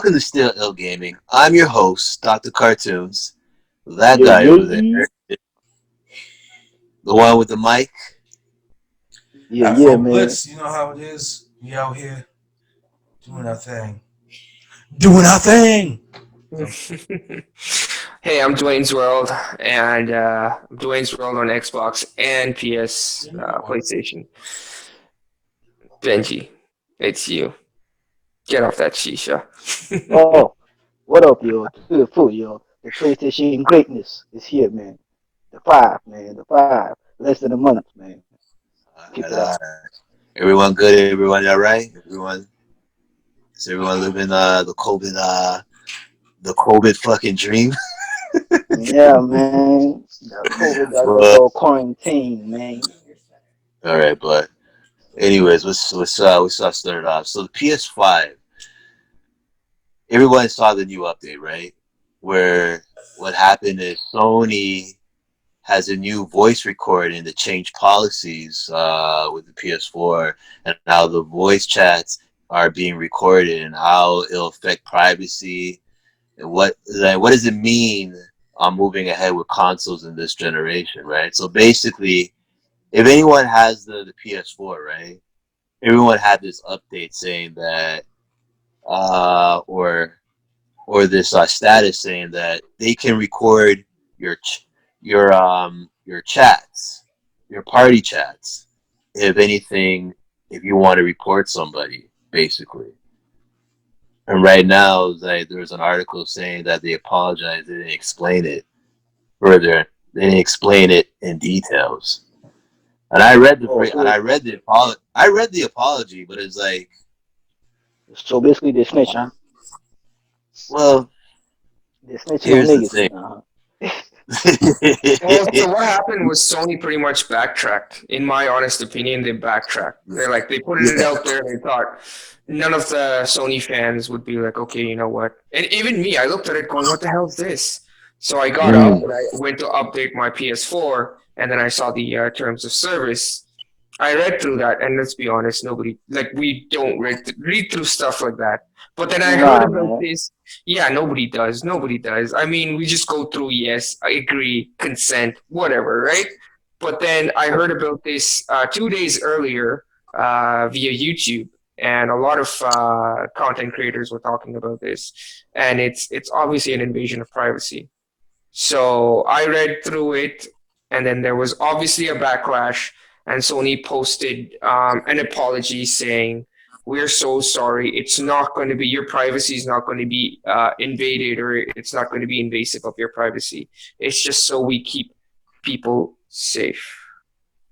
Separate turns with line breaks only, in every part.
Welcome to Still Ill Gaming. I'm your host, Dr. Cartoons. That
Yeah,
guy over
yeah,
there, the one with the mic.
yeah, yeah,
Afro
man.
Blitz, you know how it is. We out here doing our thing. Doing our thing. So,
Hey, I'm Dwayne's World, and Dwayne's World on Xbox and PS, PlayStation. Benji, it's you. Get off that shisha.
Oh, what up, yo? 2 foot, yo. The PlayStation greatness is here, man. The five, man. The five. Less than a month, man. Keep it up.
Everyone good? Everyone all right? Is everyone living the COVID fucking dream?
Yeah, man. The COVID got us
But
all quarantined, man.
all right, but anyways, let's start it off. So the PS5, everyone saw the new update, right? Where what happened is Sony has a new voice recording to change policies with the PS4 and how the voice chats are being recorded and how it'll affect privacy and what does it mean on moving ahead with consoles in this generation, right? So basically, if anyone has the PS4, right, everyone had this update saying that or this status saying that they can record your your chats, your party chats, if anything, if you want to report somebody, basically. And right now, like there's an article saying that they apologized, they didn't explain it further, they didn't explain it in details. And
Oh, so
I read the apology, but it's like,
so basically they snitch, huh?
well,
They snitching on
here's the
niggas
thing.
now,
Well, so what happened was Sony pretty much backtracked. In my honest opinion, they backtracked. They put it
Yeah.
out there. They thought none of the Sony fans would be like, okay, you know what? And even me, I looked at it going, what the hell is this? So I got up
Mm.
and I went to update my PS4, and then I saw the terms of service. I read through that, and let's be honest, nobody like we don't read through stuff like that. But then I heard
nah,
about
man.
this. Yeah, nobody does. Nobody does. I mean, we just go through. Yes, I agree, consent, whatever, right? But then I heard about this 2 days earlier via YouTube, and a lot of content creators were talking about this, and it's obviously an invasion of privacy. So I read through it, and then there was obviously a backlash, and Sony posted an apology saying, "We're so sorry. It's not going to be your privacy is not going to be invaded, or it's not going to be invasive of your privacy. It's just so we keep people safe."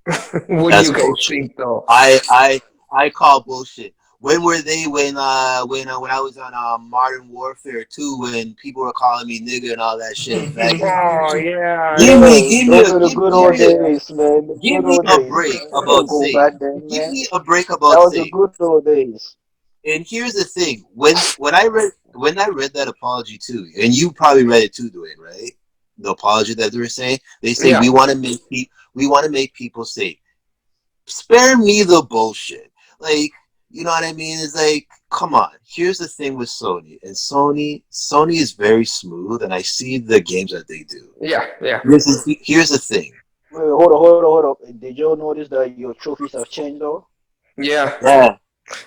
What do
That's
you guys
bullshit.
think, though?
I call bullshit. When were they when I was on Modern Warfare 2 when people were calling me nigga and all that shit and faggot?
Oh yeah,
Yeah, those are the good old
Give
days, man. The
give
good
me
old
a
days,
break
man. We don't
about
go
safe.
back then,
Give
man.
me a break
That
about
was the
safe.
good old days.
And here's the thing: when I read that apology too, and you probably read it too, Dwayne, right? The apology that they were saying, they say
yeah.
we want to make people safe. Spare me the bullshit. Like, you know what I mean? It's like, come on. Here's the thing with Sony, and Sony is very smooth, and I see the games that they do.
Yeah, yeah,
Here's the thing.
Wait, hold up. Did you notice that your trophies have changed though?
yeah.
Yeah,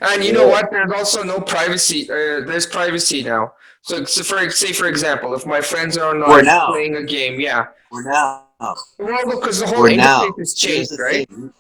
And you know
Yeah.
what? There's also no privacy. There's privacy now. So for say for example, if my friends are
for
online
now,
playing a game, yeah.
for now,
Well, because the
for
whole
now.
interface has
Here's the
changed, right?
thing.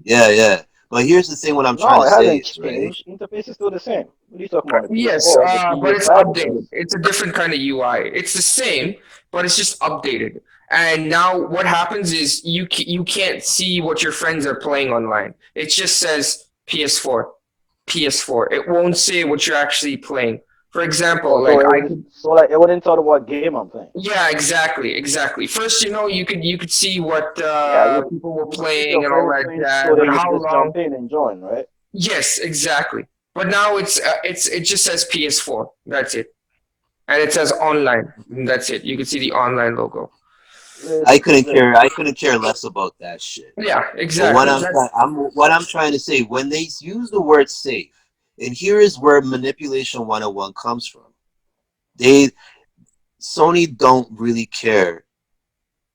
Yeah, yeah. But here's the thing. What I'm trying
No,
to
it
say
hasn't
is right.
changed. Interface is still the same. What are you talking about? The
Yes,
PS4, the
but it's
PS5
updated.
interface.
It's a different kind of UI. It's the same, but it's just updated. And now what happens is you can't see what your friends are playing online. It just says PS4, PS4. It won't say what you're actually playing. For
Oh,
example,
so
like
it
I
was
could.
so like it wouldn't tell what game I'm playing.
Yeah, exactly, exactly. First, you could see what
Yeah,
people were
you could see if your
playing and all
friend is
that
playing
jazz
so then
and
you could
how
just jump
long.
in and join, right?
Yes, exactly. But now it just says PS4. That's it, and it says online. That's it. You can see the online logo.
Listen.
I couldn't care less about that shit.
Yeah,
But
exactly.
what I'm trying to say, when they use the word safe, And here is where manipulation 101 comes from. They Sony don't really care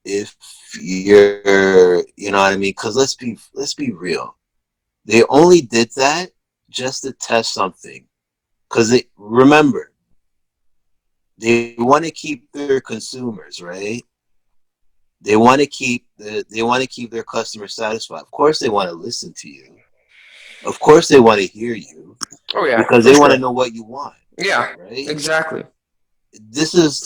if you're, you know what I mean? Because let's be real. They only did that just to test something. Because remember, they want to keep their consumers, right? They want to keep their customers satisfied. Of course, they want to listen to you. Of course, they want to hear you
Oh yeah,
because
for
they want to
sure.
know what you want,
Yeah,
right?
exactly.
This is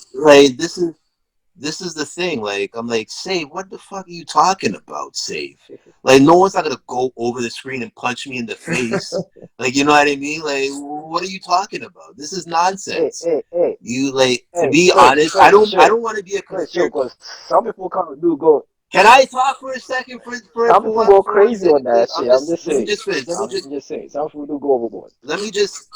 the thing. Like, I'm like, Save, what the fuck are you talking about, Save? Like, no one's not gonna go over the screen and punch me in the face. Like, you know what I mean? Like, what are you talking about? This is
Hey,
nonsense.
hey, hey,
You like to
hey,
be honest. I
Chris,
don't. I
chill.
don't want to be a
Chris, chill,
conspiracy.
because some people kind of do go.
Can I talk for a second?
Some people go
For one
crazy on
second, please.
that shit. I'm just
Let me
saying.
just finish.
I'm just saying. Some people do go overboard.
Let me just,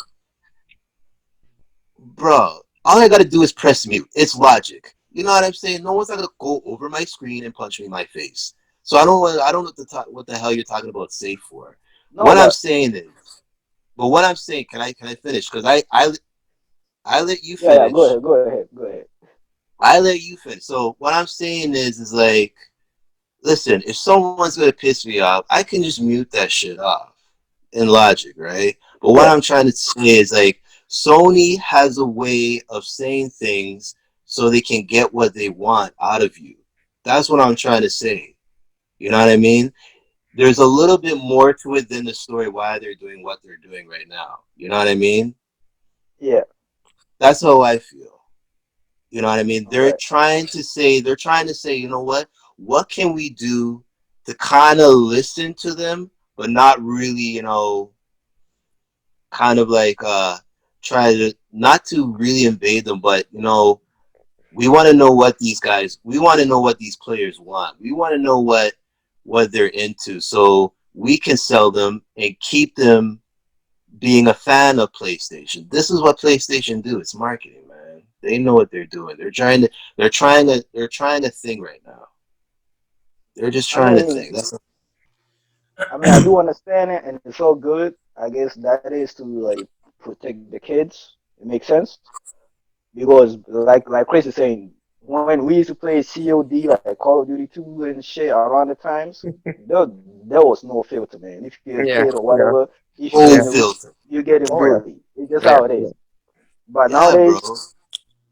bro. All I gotta do is press mute. It's logic. You know what I'm saying? No one's not gonna go over my screen and punch me in my face. So I don't know what the hell you're talking about safe for.
No,
What I'm
but
saying is, can I finish? Because I let you
yeah, yeah. Go
finish.
ahead, go ahead, go ahead.
I let you finish. So what I'm saying is like, listen, if someone's gonna piss me off, I can just mute that shit off in logic, right? But what
Yeah,
I'm trying to say is like, Sony has a way of saying things so they can get what they want out of you. That's what I'm trying to say. You know what I mean? There's a little bit more to it than the story why they're doing what they're doing right now. You know what I mean?
yeah.
That's how I feel. You know what I mean?
All right.
They're trying to say, you know what can we do to kind of listen to them, but not really, kind of like try to not to really invade them, but we want to know we want to know what these players want. We want to know what they're into, so we can sell them and keep them being a fan of PlayStation. This is what PlayStation do. It's marketing, man. They know what they're doing. They're trying to thing right now. They're just
I
trying to
mean,
think. That's
I do understand it, and it's all good. I guess that is to like protect the kids. It makes sense because, like Chris is saying, when we used to play COD, like Call of Duty 2 and shit around the times, there was no filter, man. If you're a
Yeah,
kid or
yeah,
whatever, if you
full
get
yeah.
in the
filter.
you're getting
Oh yeah,
bullied. It's just
yeah,
how it
yeah.
is. But
Yeah, bro.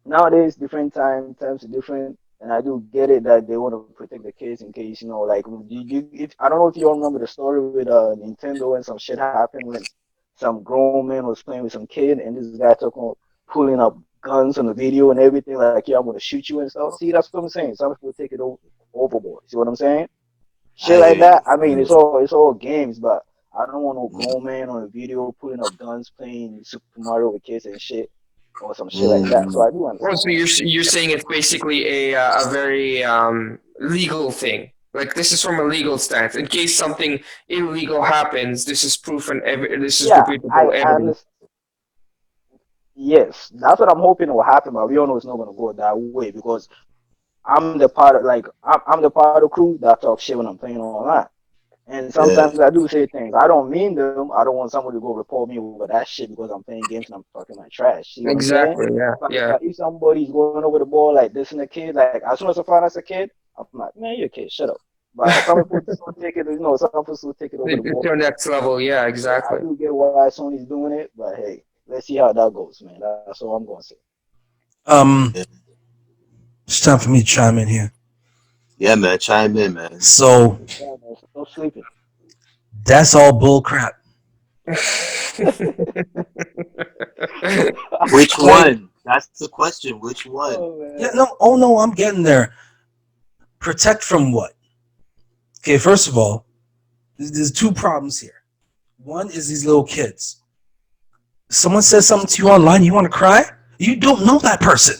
nowadays different times are different, and I do get it that they want to protect the kids in case like if I don't know if you all remember the story with Nintendo and some shit happened when some grown man was playing with some kid and this guy took on pulling up guns on the video and everything like, yeah, I'm gonna shoot you and stuff. See, that's what I'm saying. Some people take it overboard. See what I'm saying? Shit
I
like
hear you.
that. I mean, it's all games, but I don't want no grown man on a video pulling up guns playing Super Mario with kids and shit or some shit like that. So
Mm.
I do
Well, so
understand.
you're saying it's basically a very legal thing. Like this is from a legal stance. In case something illegal happens, this is proof and this is
Yeah,
repeatable
I
evidence.
understand. Yes, that's what I'm hoping will happen, but we all know it's not gonna go that way because I'm the part of the crew that talks shit when I'm playing online. And
Yeah.
sometimes I do say things. I don't mean them. I don't want somebody to go report me over that shit because I'm playing games and I'm talking my trash. See what I'm saying?
Exactly. Yeah.
But,
Yeah.
but if somebody's going over the ball like this and a kid, like as soon as I find out it's a kid, I'm like, man, you're a kid, shut up. But some people still take it, some people still take it over the
It's
ball.
your next level. Yeah.
So I
Exactly.
do get why Sony's doing it, but hey, let's see how that goes, man. That's all I'm gonna say.
Um,
Yeah,
it's time for me to chime in here.
yeah, man. Chime in, man.
So
Yeah, man, no sleeping.
that's all bull crap.
Which
Like,
one? That's the question. Which one?
Oh
yeah,
man.
no, oh no, I'm getting there. Protect from what? Okay, first of all, there's two problems here. One is these little kids. Someone says something to you online, you want to cry? You don't know that person.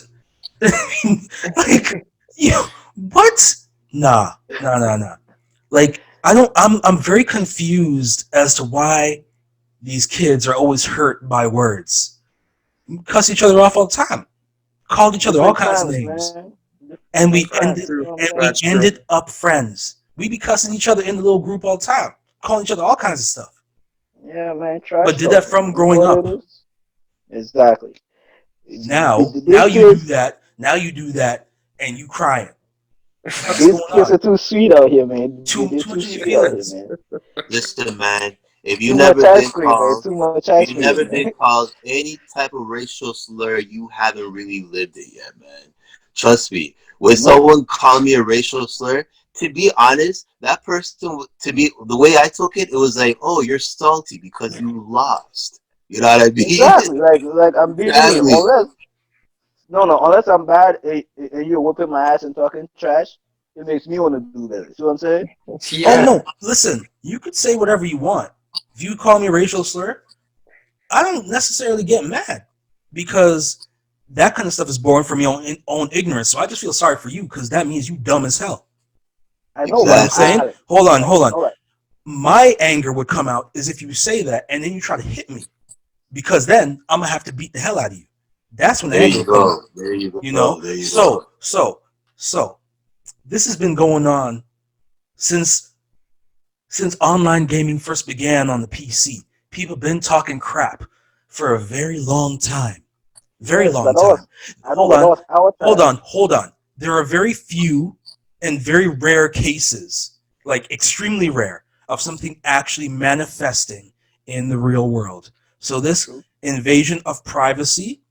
Like, you what? Nah, nah. Like, I don't. I'm very confused as to why these kids are always hurt by words. Cuss each other off all the time. Called each other all
Different
kinds of
times,
names,
man.
and
Different
That's
times.
ended
You
true.
know what I'm
and
saying?
we
That's true.
ended up friends. We be cussing each other in the little group all the time, calling each other all kinds of stuff.
Yeah, man, trash
But did that
talk, man.
from
You know
growing
what
up.
it is? Exactly.
Now
These
you do
kids,
that. Now you do that, and you crying. What the fuck's
these
going
kids
on?
are too sweet out here, man.
Too
They're
too
too
much in your
sweet out here,
feelings.
man.
Listen, man. If you
Too much
never
ice
been
cream, man.
called,
Too much
if
ice
you
cream,
never
man.
been called any type of racial slur, you haven't really lived it yet, man. Trust me. When
Nope.
someone called me a racial slur, to be honest, that person, to me, the way I took it, it was like, oh, you're salty because you lost. You know what I mean?
Exactly. Like I'm beating you.
Exactly.
Unless I'm bad and you're whipping my ass and talking trash, it makes me want to do better. See what I'm saying?
Oh
Yeah.
no, listen. You could say whatever you want. If you call me a racial slur, I don't necessarily get mad because that kind of stuff is born from your own ignorance. So I just feel sorry for you because that means you dumb as hell.
I
You
know,
know what I'm
but
Exactly.
saying? Hold on, hold on.
all right.
My anger would come out is if you say that and then you try to hit me because then I'm gonna have to beat the hell out of you. That's when the
There
anger
you
will come
go.
out.
There you
You
go.
know.
There you go.
So this has been going on since online gaming first began on the PC. People have been talking crap for a very long time. Very
Yes,
long time.
I know,
Hold
but that
on,
was our
hold
time.
on, hold on. There are very few and very rare cases, like extremely rare, of something actually manifesting in the real world. So this
True.
invasion of privacy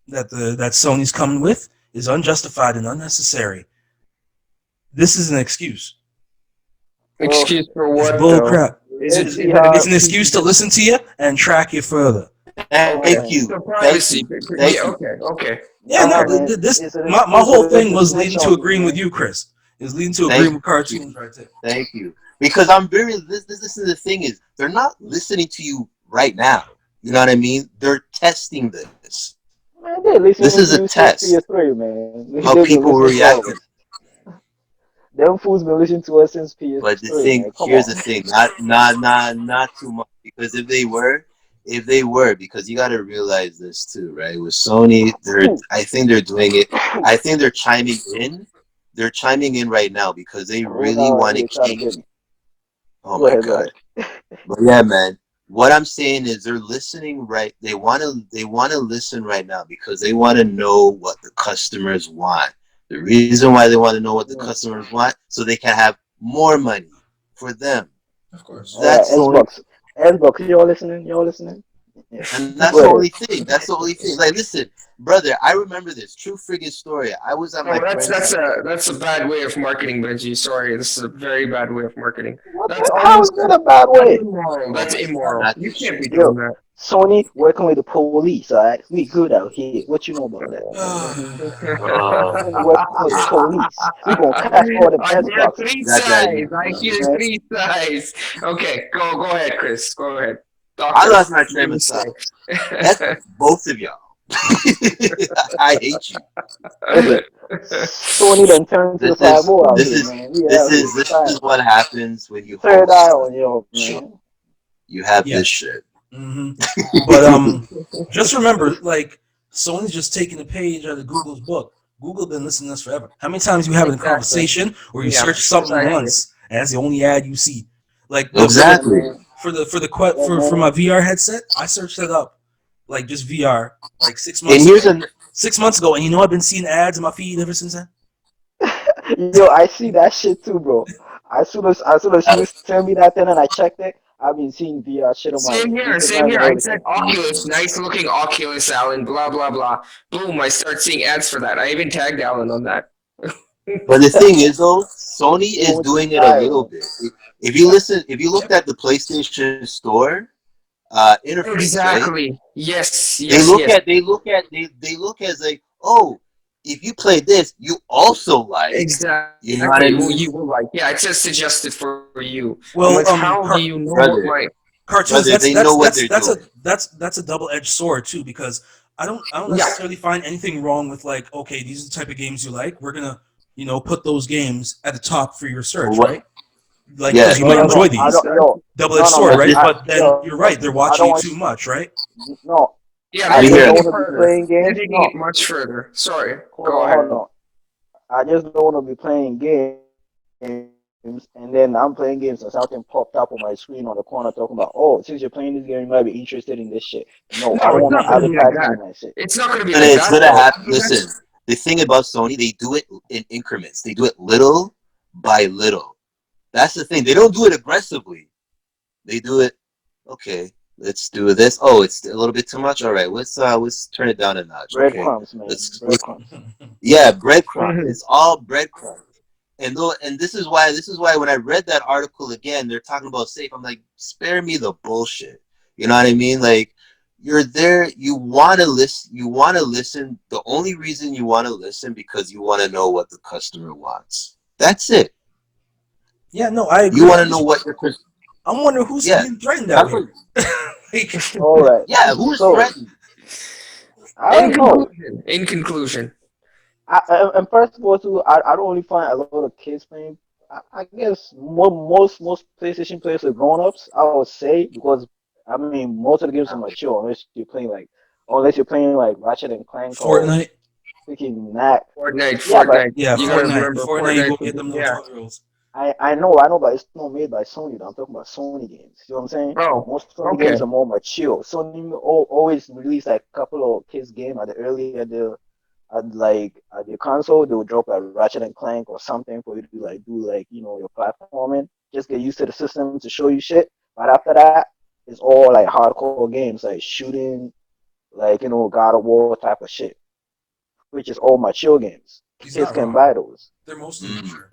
that Sony's coming with is unjustified and unnecessary. This is an excuse.
Well,
Excuse for
It's
what
bull
though?
crap.
let's
Is
see
it an
It's
how.
an
excuse
excuse to
because
listen to you and track you further.
Thank
Okay.
you.
so
Thank you.
privacy?
Thank
Yeah.
you.
Okay. Okay.
Yeah, no,
Nah, man.
this
It's an
my
excuse
whole
for them
thing
to
was leading
snitch
to
on you,
agreeing with
man.
you, Chris. Is leading to
Thank
agreeing with
you.
cartoons right there.
Thank you. Because I'm very this is the thing is they're not listening to you right now. You know what I mean? They're testing this.
Man, they're
This
listening
is
to
a
you since
test.
PS3, man.
How
They've been
people
listening to all of
react.
us. Them fools been listening to us since
But the
PS3,
thing
man. Come
here's the
on.
thing, not too much. Because if they were, because you gotta realize this too, right? With Sony,
Who?
I think they're doing it.
Who?
I think they're chiming in. They're chiming in right now because they
Oh,
really
now
want to
they try to
keep.
get me.
Oh
Go
my
ahead, go
god.
ahead.
But yeah, man. What I'm saying is they're listening right. They want to listen right now because they want to know what the customers want. The reason why they want to know what the
Mm.
customers want so they can have more money for them.
Of course.
All right,
That's the only
Xbox. Xbox, y'all listening? Y'all listening? Yeah.
and that's
Go
the
ahead.
only thing. That's the only thing. Like, listen, brother, I remember this true friggin' story. I was at
No,
my friend's house.
that's a bad way of marketing, Benji. Sorry, this is a very bad way of marketing.
What
That's
the? How is
almost
that a bad
that's
way?
immoral.
Oh
That's
my god,
immoral.
not
You
this
can't
shit.
be doing
Yo,
that.
Sony working with the police, all right? We good out here. What you know about that? Sony working with the
Yeah,
police. We gonna catch all them
I hear
Xboxes.
three
that guy
sides.
is
I
funny.
hear
Man.
three sides. Okay, go ahead, Chris. Go ahead.
I
Doctor,
lost my
what do
train
you
of
say?
thought. That's both of y'all. I hate you.
Listen, Sony done turned to the
This
five
is
O out
this
here,
is
man. We
this
out here
is this is
trying.
what happens when you
Third eye
host a
on y'all,
show.
man.
You have
Yeah.
this shit.
hmm But just remember, like Sony's just taking a page out of Google's book. Google been listening to us forever. How many times you having a
Exactly.
conversation or you
Yeah,
search something
precisely.
once and that's the only ad you see? Like the
Yeah,
Exactly.
man. Yeah,
for my
man.
VR headset, I searched that up, like just VR, like
And here's an
6 months ago, and you know I've been seeing ads in my feed ever since then.
Yo, I see that shit too, bro. As soon as you send me that thing and I checked it, I've been seeing VR shit on my
Same here, same
Instagram
here.
and
I said
everything.
Oculus, nice looking Oculus, Alan, blah, blah, blah. Boom, I start seeing ads for that. I even tagged Alan on that.
but the thing is though, Sony
Yo,
is
with the
doing it a
style,
little
man.
bit. If you looked
Yep.
at the PlayStation Store interface, right?
Exactly. Yes,
They
yes,
look
yes.
at they look as like, oh, if you play this, you also like. You know what I
Exactly. Well,
mean,
you will like. Yeah, it's just suggested for you. I'm
Well,
like, how do you know what
brother?
my
cartoons.
Brother, they know what they're doing.
That's a double edged sword too, because I don't
Yeah,
necessarily find anything wrong with like, okay, these are the type of games you like. We're gonna put those games at the top for your
But
search,
what?
right? Like
Yeah,
because you might
No,
enjoy
no, I
these.
don't. Yo,
Double edged
no, no,
sword,
man.
but
right?
this,
But then you're right, they're
I
watching
don't
you
want.
too much, right?
No,
yeah,
I
let
they're
me
just
hear
taking
don't
it.
it
want to be
further.
playing
They're
games.
taking it
No,
much further. Sorry.
hold
Go
on,
ahead.
hold on. I just don't want to be playing games and then I'm playing games and something popped up on my screen on the corner talking about, oh, since you're playing this game, you might be interested in this shit. No, I
No,
don't
it's
want
not
no
gonna be like
advertisement
that.
in my shit.
It's not gonna be
And
like
it's
that
gonna
though.
happen. Listen, the thing about Sony, they do it in increments. They do it little by little. That's the thing. They don't do it aggressively. They do it. Okay, let's do this. Oh, it's a little bit too much. All right, let's turn it down a notch. Okay,
Breadcrumbs, man.
let's
Breadcrumbs.
yeah, breadcrumb.
Mhm.
It's all breadcrumb. And though, and this is why when I read that article again, they're talking about safe. I'm like, spare me the bullshit. You know what I mean? Like, you're there. You want to listen. You want to listen. The only reason you want to listen because you want to know what the customer wants. That's it.
Yeah, no, I agree.
You want to know what your
I'm wondering who's
yeah.
being threatened out
That's
here.
what-
Like,
All right.
yeah. Who's
So
threatened?
I
In
don't know.
conclusion, in conclusion,
And first of all, too, I don't really find a lot of kids playing. I guess most PlayStation players are grown-ups, I would say, because I mean most of the games are mature unless you're playing like Ratchet and Clank or
Fortnite.
freaking that.
Fortnite,
Yeah, but
Fortnite.
Yeah,
You gotta
Fortnite.
remember
Fortnite, you go
Fortnite.
get them little
Yeah.
12-year-olds.
I know, but it's not made by Sony. Though. I'm talking about Sony games. You know what I'm saying?
Oh,
Most Sony
okay.
games are more mature. Sony always release like a couple of kids game at the console. They'll drop a Ratchet and Clank or something for you to like do like your platforming. Just get used to the system to show you shit. But after that, it's all like hardcore games like shooting, like God of War type of shit, which is all mature games.
He's
Kids
not
can
wrong.
buy those.
They're mostly
Mm.
mature.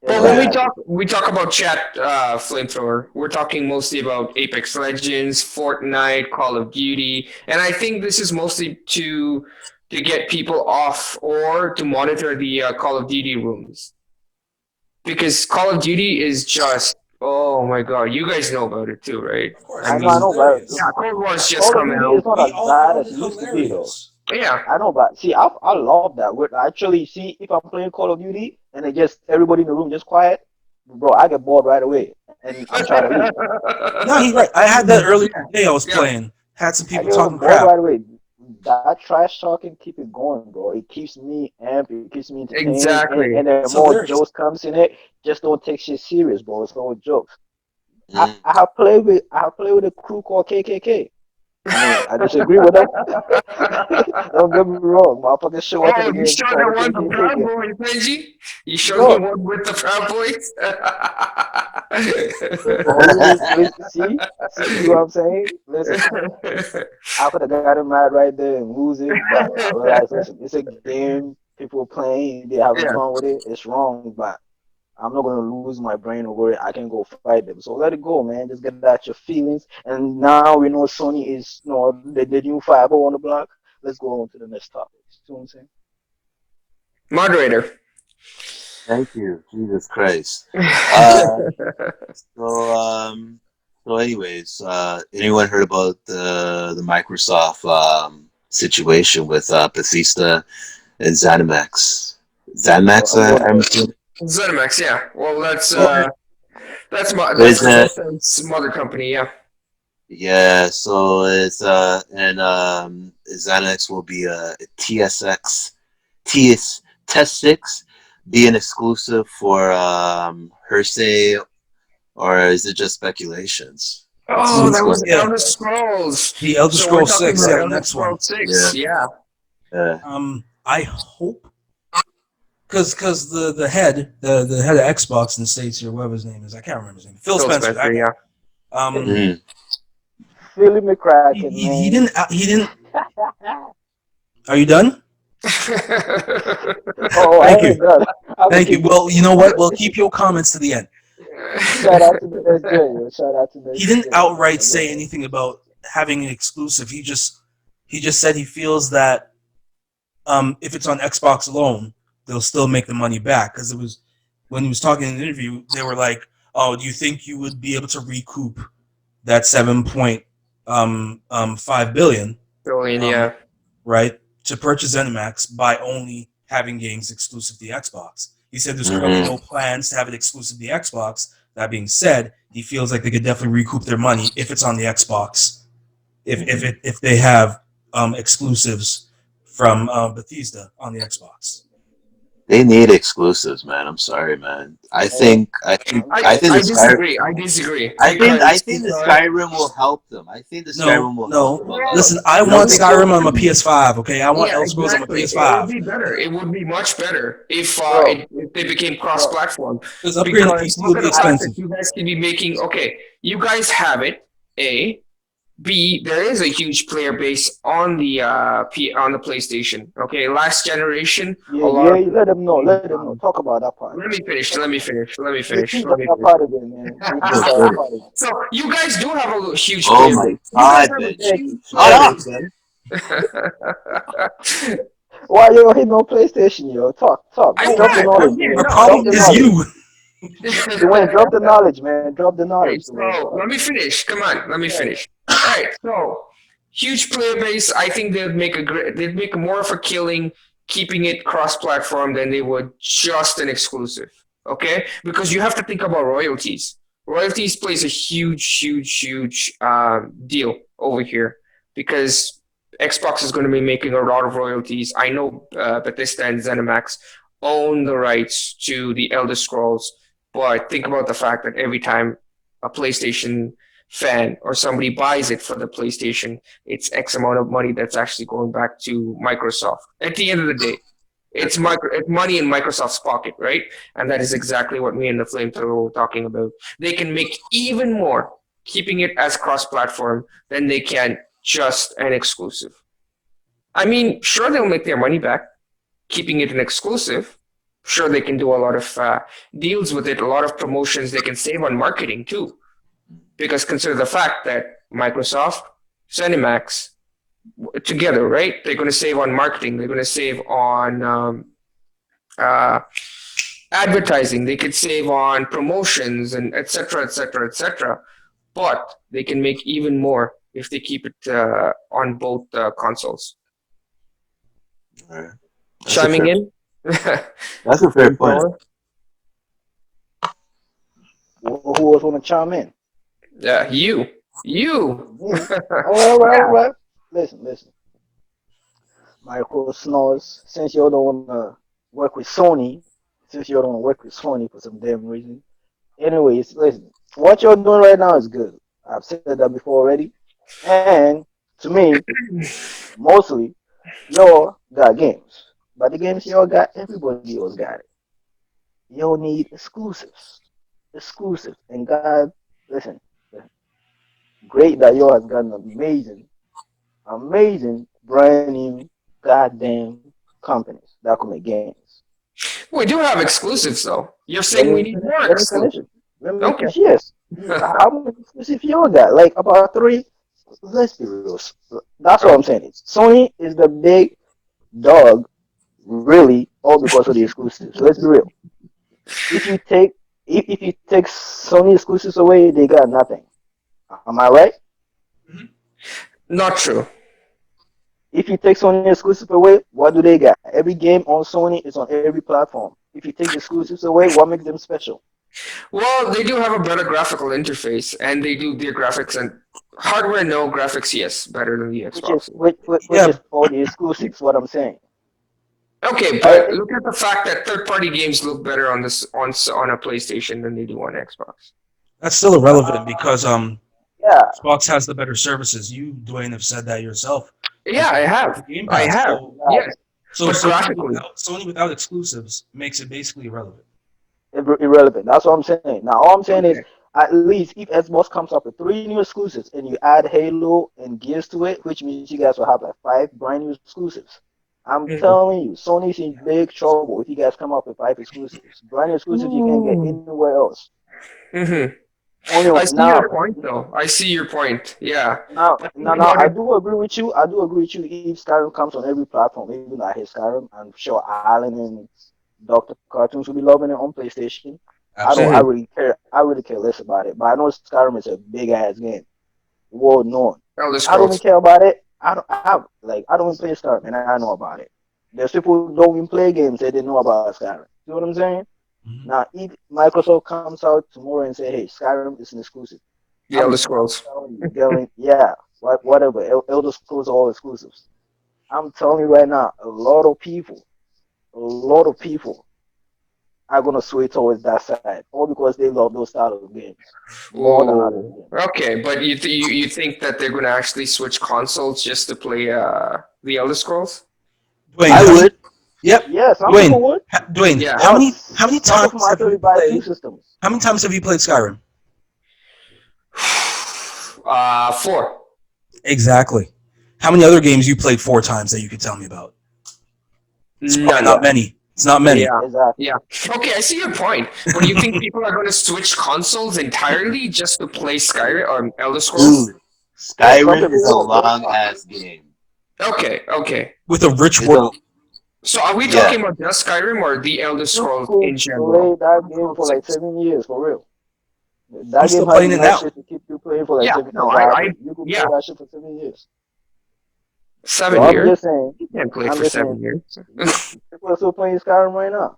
But when
Exactly.
we talk about chat flamethrower, we're talking mostly about Apex Legends, Fortnite, Call of Duty, and I think this is mostly to get people off or to monitor the Call of Duty rooms because Call of Duty is just oh my god, you guys know about it too, right?
Of course,
I
I
it's
know,
mean,
but
hilarious.
yeah, Cold War's just
Call of
come
Duty is
out.
not
We
as
all
bad
found
as
it
it used to be though.
hilarious.
Yeah,
I know, but see, I love that. Actually, see, if I'm playing Call of Duty and it just everybody in the room just quiet, bro, I get bored right away, and I'm trying to leave.
No, he's right. I had that earlier today. I was
Yeah.
playing. Had some
I
people
get
talking
bored
crap.
right away. That trash talking keep it going, bro. It keeps me amped. It keeps me entertained,
Exactly.
and then
It's
more
hilarious.
jokes comes in it. Just don't take shit serious, bro. It's all jokes.
Mm.
I have played with a crew called KKK. I mean, I disagree with them. Don't get me wrong. Motherfuckers show up in
Oh,
the
you
game
showed
called
the
the
one the Proud
KKK.
Boys, Benji? You showed the
Bro,
one with the Proud Boys?
see what I'm saying? Listen, I could have got him mad right there and lose it, but I realized, listen, it's a game. People playing, they having
Yeah.
fun with it. It's wrong, but I'm not gonna lose my brain over it. I can go fight them. So let it go, man. Just get out your feelings. And now we know Sony is the new fireball on the block. Let's go on to the next topic. See what I'm saying?
Moderator.
Thank you, Jesus Christ. Uh, so anyways, anyone heard about the Microsoft situation with Bethesda and ZeniMax? ZeniMax, I'm assuming.
ZeniMax, yeah. Well, that's
Yeah. There's
Bethesda's mother company, yeah.
yeah. So it's and ZeniMax will be a Test 6 be an exclusive for Hersey, or is it just speculations?
Oh,
What's
that was
going
Yeah.
Elder Scrolls.
The Elder
So we're
Scrolls
talking
6,
about
yeah, the
Elder
next one.
Scrolls 6, yeah.
on?
I hope because the head the head of Xbox in the States here, whatever his name is, I can't remember his name. Phil Spencer. that guy.
yeah.
Mhm.
Philly McCracken, man.
He didn't. Are you done?
Oh, I
Thank
ain't
you.
done.
Thank you. Well, you know what? We'll keep your comments to the end.
Shout out to the next day. Yo. Shout out to the next
He didn't
day.
outright say anything about having an exclusive. He just said he feels that if it's on Xbox alone, they'll still make the money back. Because it was when he was talking in the interview, they were like, "Oh, do you think you would be able to recoup that 7.5 billion,
Yeah.
right, to purchase ZeniMax by only having games exclusive to the Xbox?" He said there's
Mhm.
currently no plans to have it exclusive to the Xbox. That being said, he feels like they could definitely recoup their money if it's on the Xbox, if they have exclusives from Bethesda on the Xbox.
They need exclusives, man. I'm sorry, man. I
And
think I think
I'm
I
telling
think
I
the
you,
Sky
disagree. I disagree
I
because
think the Skyrim will help them. I think the
No,
Skyrim will help them
no.
a lot.
well,
Listen, I
You don't
want
think so?
Skyrim on my PS5. Okay, I want
yeah,
Elder Scrolls on my
exactly. It would
PS5
be better. It would be much better
bro,
if they became
bro.
cross-platform.
because upgrading the
Because
PC will
look at
be
the fact that
expensive.
you guys can be making. Okay, you guys have it. A. B, there is a huge player base on the on the PlayStation. Okay, last generation, a
Yeah,
lot
yeah.
of
You let
people
them know.
played.
Let them know. Talk about that part.
Let me finish.
Talk
Let me
about
finish. Let me
it.
finish.
Keep
Let
that
me
part of it, man. Keep
Yo,
that
finish.
Benny.
part of it.
So you guys do have a huge
Oh
player
my
base. You guys
God,
have a
Benny.
Hey,
huge
Shut
player
hey,
up,
base.
man.
why you hitting on PlayStation, yo? Talk.
I'm
Drop the
not.
knowledge,
Again,
My
Dwayne.
no.
Drop
problem
the
is
knowledge.
you.
Dwayne, drop the knowledge, man. Drop the knowledge,
Okay,
Dwayne.
so let me finish. Come on, let me
Yeah.
finish. All right, so huge player base. I think they'd make more of a killing keeping it cross-platform than they would just an exclusive. Okay, because you have to think about royalties. Royalties plays a huge deal over here because Xbox is going to be making a lot of royalties. I know Bethesda and ZeniMax own the rights to the Elder Scrolls, but think about the fact that every time a PlayStation fan or somebody buys it for the PlayStation, it's X amount of money that's actually going back to Microsoft. At the end of the day,
That's right.
it's money in Microsoft's pocket, right? And that is exactly what me and the Flamethrower were talking about. They can make even more keeping it as cross-platform than they can just an exclusive. I mean, sure they'll make their money back keeping it an exclusive. Sure, they can do a lot of deals with it, a lot of promotions. They can save on marketing too, because consider the fact that Microsoft, ZeniMax, together, right? They're going to save on marketing. They're going to save on uh, advertising. They could save on promotions and etc. etc. etc. But they can make even more if they keep it on both consoles.
All right.
Chiming in,
That's a fair point.
flamethrower.
Who else want to chime in?
Yeah, you.
Me. All
Yeah.
right. Listen. Michael Snores, since you don't want to work with Sony, since you don't want to work with Sony for some damn reason. Anyways, listen, what you're doing right now is good. I've said that before already. And to me, mostly, y'all got games. But the games y'all got, everybody else got it. Y'all need exclusives. Exclusives. And God, listen, great that y'all has got an amazing brand new goddamn companies that can make games.
We do have exclusives though. You're
Let
saying
me
we need
finish.
more
Let me finish.
exclusives.
Let me
Okay.
finish. Yes. How many exclusive you got? Like about three. Let's be real. That's what
Oh,
I'm saying. Sony is the big dog, really, all because of the exclusives. Let's be real. If you take if you take Sony exclusives away, they got nothing. Am I right?
not true.
If you take Sony exclusive away, what do they got? Every game on Sony is on every platform. If you take the exclusives away, what makes them special?
Well, they do have a better graphical interface, and they do their graphics and hardware. No graphics, yes, better than the
Which is
Xbox.
which
Yeah,
is all the exclusives. What I'm saying.
Okay, but
Right?
look at the fact that third-party games look better on this on a PlayStation than they do on Xbox.
that's still irrelevant
Uh,
because
yeah.
Xbox has the better services. You, Dwayne, have said that yourself.
Yeah, I have.
Game
I
Pass.
have.
So,
Yes,
so
but
Sony
graphically,
without exclusives makes it basically irrelevant.
Irrelevant. That's what I'm saying. Now, all I'm saying is,
okay.
at least if Xbox comes up with three new exclusives and you add Halo and Gears to it, which means you guys will have like five brand new exclusives. I'm telling you, Sony's in big trouble if you guys come up with five exclusives. Brand new exclusives you can't get
Mm-hmm.
anywhere else.
Mm-hmm.
Only
I
on,
see
now,
your point, though. I see your point. Yeah,
now,
but think
now, now,
about
I
it.
do agree with you. I do agree with you. If Skyrim comes on every platform, even though I hate Skyrim, I'm sure Alan and Doctor Cartoons will be loving it on PlayStation. I don't. I
Absolutely.
Mm-hmm.
really care. I really care less about it. But I know Skyrim is a big ass game, world known.
Elder
I don't even
Scrolls.
care about it. I don't even play Skyrim, and I know about it. There's people who don't even play games that they know about Skyrim. See what I'm saying?
Mhm.
Now, if Microsoft comes out tomorrow and say, "Hey, Skyrim is an exclusive,"
The Elder
I'm
Scrolls.
telling you, yeah, whatever. Elder Scrolls are all exclusives. I'm telling you right now, a lot of people. a lot of people are gonna sway towards that side, all because they love those style of games more than other
Oh,
games.
okay. But you think that they're going to actually switch consoles just to play the Elder Scrolls?
Dwayne,
I would.
Yep.
Yeah, some
Dwayne,
people would,
Dwayne,
Yeah.
how
but
many
some of them
times have
actually
you
buy 2
played?
systems.
How many times have you played Skyrim?
4.
Exactly. How many other games you played 4 times that you could tell me about? It's probably
None.
not many. It's not many.
Yeah.
Exactly.
Yeah. Okay, I see your point. But you think people are going to switch consoles entirely just to play Skyrim or Elder Scrolls?
Dude,
Yeah, some
Skyrim
people
is a
will.
long ass game.
Okay, okay.
With a rich
It's
world.
So are we
Yeah.
talking about just Skyrim or the Elder
You
Scrolls
could
in general?
play that game for like 7 years for real. That
I'm still
game has
playing it
enough
now.
shit to keep you playing for like
Yeah,
7
no,
exactly. You could
yeah,
play that shit for 7 years. So
7
I'm
years.
just saying,
You can't play
I'm
for
just
7
saying,
years.
people are still playing Skyrim right now,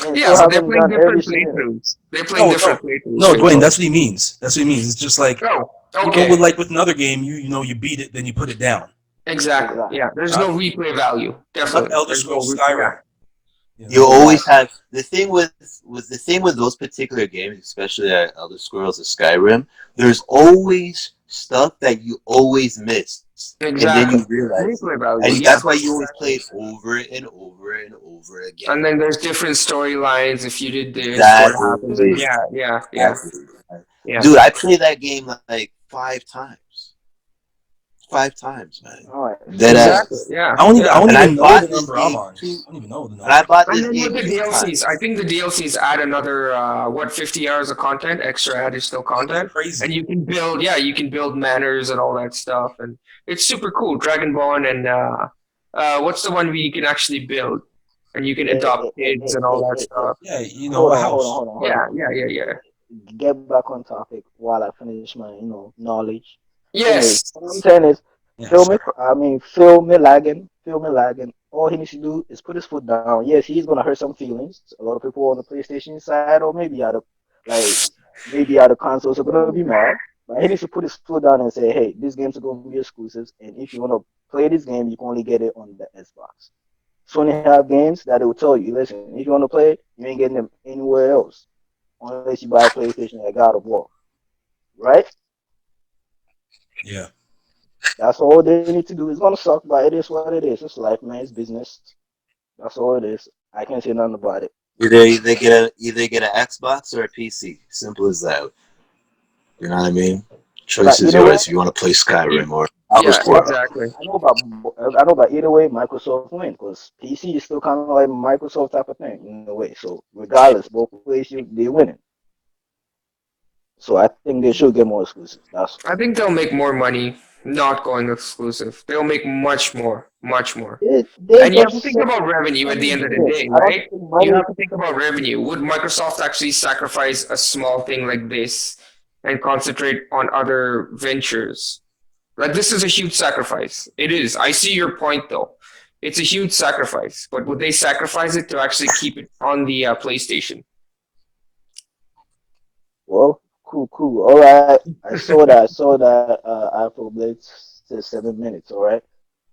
and
Yeah,
still
but they're
haven't
playing
done every
different
shit in it.
playthroughs. They're playing
No,
different
no,
playthroughs.
no, Dwayne.
Victor.
That's what he means. That's what he means. It's just like
Oh,
you know,
okay.
with like with another game, you beat it, then you put it down.
Exactly.
Exactly.
Yeah, there's
Not,
no replay value.
not
Definitely.
Elder
There's no
Scrolls
replay.
Skyrim.
Yeah.
You always have the thing with those particular games, especially Elder Scrolls or Skyrim. There's always stuff that you always miss, and then
Exactly.
you realize,
Replay value.
and
Yeah.
that's why you always play it over and over and over again.
And then there's different storylines. If you did this,
Exactly.
what happens? Yeah.
Exactly.
Yeah.
Dude, I played that game like 5 times. 5 times, man.
All right.
Dead
Exactly.
ass.
Yeah.
I don't even, I don't
And I
even know
bought
the
this
number I'm
game
on.
too.
I don't even know the
And I
number.
bought
And
this
then
game
with the
2
DLCs,
times.
I think the DLCs add another 50 hours of content, extra additional content,
Crazy.
and you can build, you can build manners and all that stuff, and it's super cool. Dragonborn and what's the one where you can actually build and you can adopt kids and all that stuff.
Yeah, you know,
Hold
a
on,
house.
hold on.
Yeah.
Get back on topic while I finish my, knowledge.
Yes.
Anyways, what I'm saying is,
Yeah,
Phil
sorry.
Phil Milligan. All he needs to do is put his foot down. Yes, he's gonna hurt some feelings. A lot of people on the PlayStation side, or maybe other consoles are gonna be mad. But he needs to put his foot down and say, "Hey, these games are gonna be exclusives, and if you wanna play this game, you can only get it on the Xbox." Sony have games that it will tell you, listen, if you wanna play it, you ain't getting them anywhere else, unless you buy a PlayStation like God of War, right?
Yeah.
That's all they need to do. It's gonna suck, but it is what it is. It's life, man. It's business. That's all it is. I can't say nothing about it.
Either get an Xbox or a PC. Simple as that. You know what I mean? Choice is
either way,
yours. If you want to play Skyrim or Elder
Yeah,
Scrolls.
exactly.
I know about either way, Microsoft win because PC is still kind of like Microsoft type of thing in a way. So regardless, both ways they winning. So I think they should get more exclusives.
I think they'll make more money not going exclusive. They'll make much more. And you have to think about revenue at the end of the day, right? You have to think about revenue. Would Microsoft actually sacrifice a small thing like this and concentrate on other ventures? Like, this is a huge sacrifice. It is. I see your point, though. It's a huge sacrifice. But would they sacrifice it to actually keep it on the PlayStation?
Well, cool. All right, I saw that. Afro Blitz says 7 minutes. All right,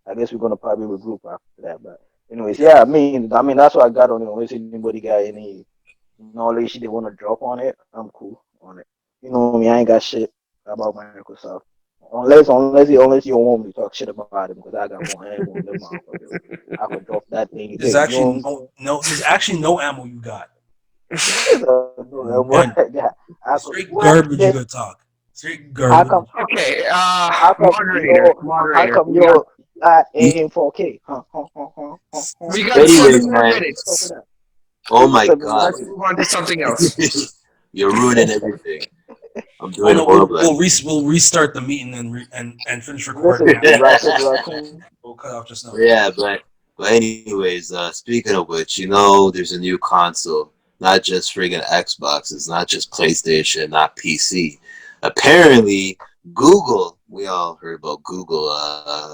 I guess we're gonna probably regroup after that. But anyways, yeah, I mean that's what I got on it. Unless anybody got any knowledge they want to drop on it, I'm cool on it. You know me, I ain't got shit about Microsoft. Unless you want me to talk shit about it because I got more ammo in the motherfucker. I could drop that thing.
There's
You
actually
know
there's actually no ammo you got.
what I'm saying?
Straight garbage you could talk. Straight
How
garbage.
come?
Okay,
How come
moderator.
How come you're aim 4K?
We got
Anyways,
7 more
man.
minutes.
Oh my god.
Let's move on to something else.
You're ruining everything. I'm
Oh,
doing
no,
horrible.
we'll restart the meeting and finish recording.
Listen, Ratchet Raccoon.
We'll cut off just now.
Yeah, but anyways, speaking of which, there's a new console. Not just friggin' Xbox. It's not just PlayStation, not PC. Apparently, Google. We all heard about Google.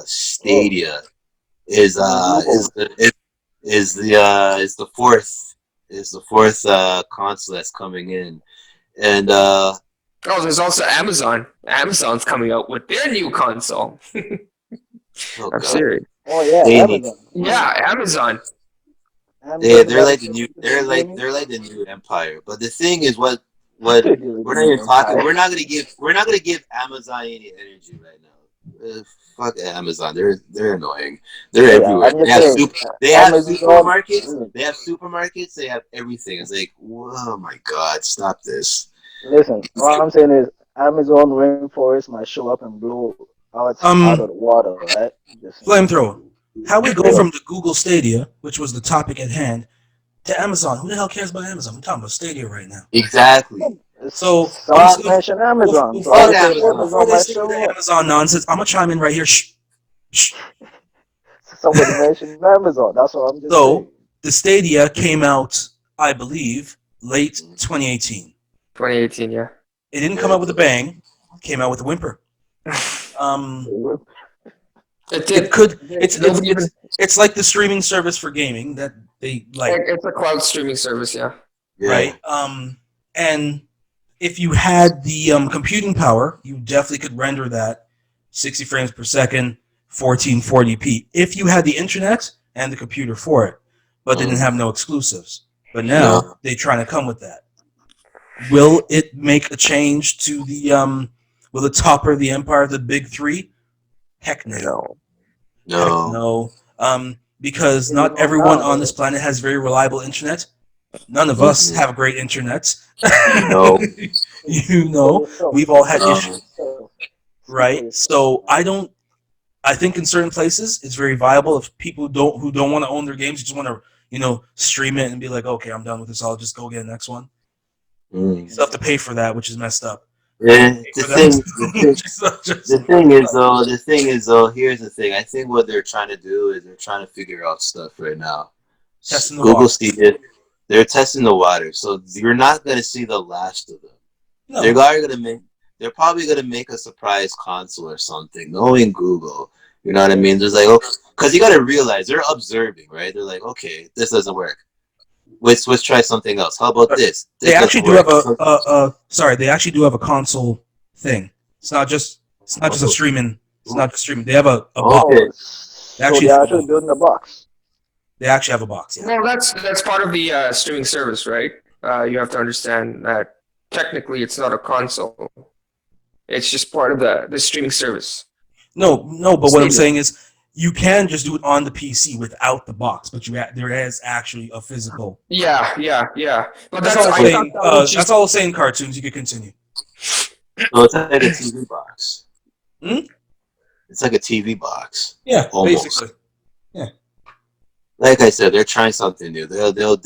Stadia is the fourth console that's coming in, and
Oh, there's also Amazon. Amazon's coming out with their new console.
oh
I'm
god,
serious.
Oh yeah,
They
Amazon.
Yeah, Amazon.
Amazon
they're
got
like the
something
new
to do with gaming.
they're like the new empire. But the thing is, what
They're the
we're not
new
even talking.
empire.
We're not gonna give Amazon any energy right now. Fuck Amazon. They're annoying. They're
Hey,
everywhere.
I'm just saying,
They have
Amazon.
supermarkets. They have supermarkets. They have everything. It's like, oh my god, stop this.
Listen, what I'm saying is Amazon rainforest might show up and blow out of the water, right? Just saying.
Flamethrower. How we go from the Google Stadia, which was the topic at hand, to Amazon? Who the hell cares about Amazon? We're talking about Stadia right now.
Exactly.
So
Someone mentioned Amazon, so
Fuck
I say
Amazon.
before
Amazon
they
might
stick with the
show up.
Amazon nonsense, I'm gonna chime in right here. Shh, shh.
Somebody mentioned Amazon. That's what I'm just saying.
So the Stadia came out, I believe, late 2018.
2018, yeah.
It didn't come out with a bang. It came out with a whimper.
It
It
did.
could.
Nobody even.
It's like the streaming service for gaming that they like,
It's a cloud streaming service, yeah.
right? And if you had the computing power, you definitely could render that 60 frames per second, 1440p. If you had the internet and the computer for it, but they didn't have no exclusives. But now they're trying to come with that. Will it make a change to the will it topper the empire of the big three? Heck no.
No.
Heck no. Because not everyone on this planet has very reliable internet. None of us have great internet.
No.
You know, we've all had issues,
So,
right? So I think in certain places it's very viable if people who don't want to own their games, just want to, stream it and be like, okay, I'm done with this. I'll just go get the next one. You still have to pay for that, which is messed up.
Yeah, the thing is though, here's the thing. I think what they're trying to do is they're trying to figure out stuff right now.
Testing the
Google
water.
Stadia, they're testing the water, so you're not gonna see the last of them.
No.
They're probably gonna make a surprise console or something, knowing Google. You know what I mean? There's like, because you gotta realize they're observing, right? They're like, okay, this doesn't work. Let's try something else. How about this?
They actually do have they actually do have a console thing. It's not just a streaming. It's not just streaming. They have a box.
They're actually building a box.
They actually have a box. Yeah.
Well, that's part of the streaming service, right? You have to understand that technically it's not a console. It's just part of the streaming service.
No. But what I'm saying is, you can just do it on the PC without the box, but there is actually a physical.
Yeah. But
That's all I'm saying. That's all I'm saying. Cartoons. You can continue.
So it's like a TV box. It's like a TV box.
Yeah,
almost.
basically. Yeah.
Like I said, they're trying something new. They'll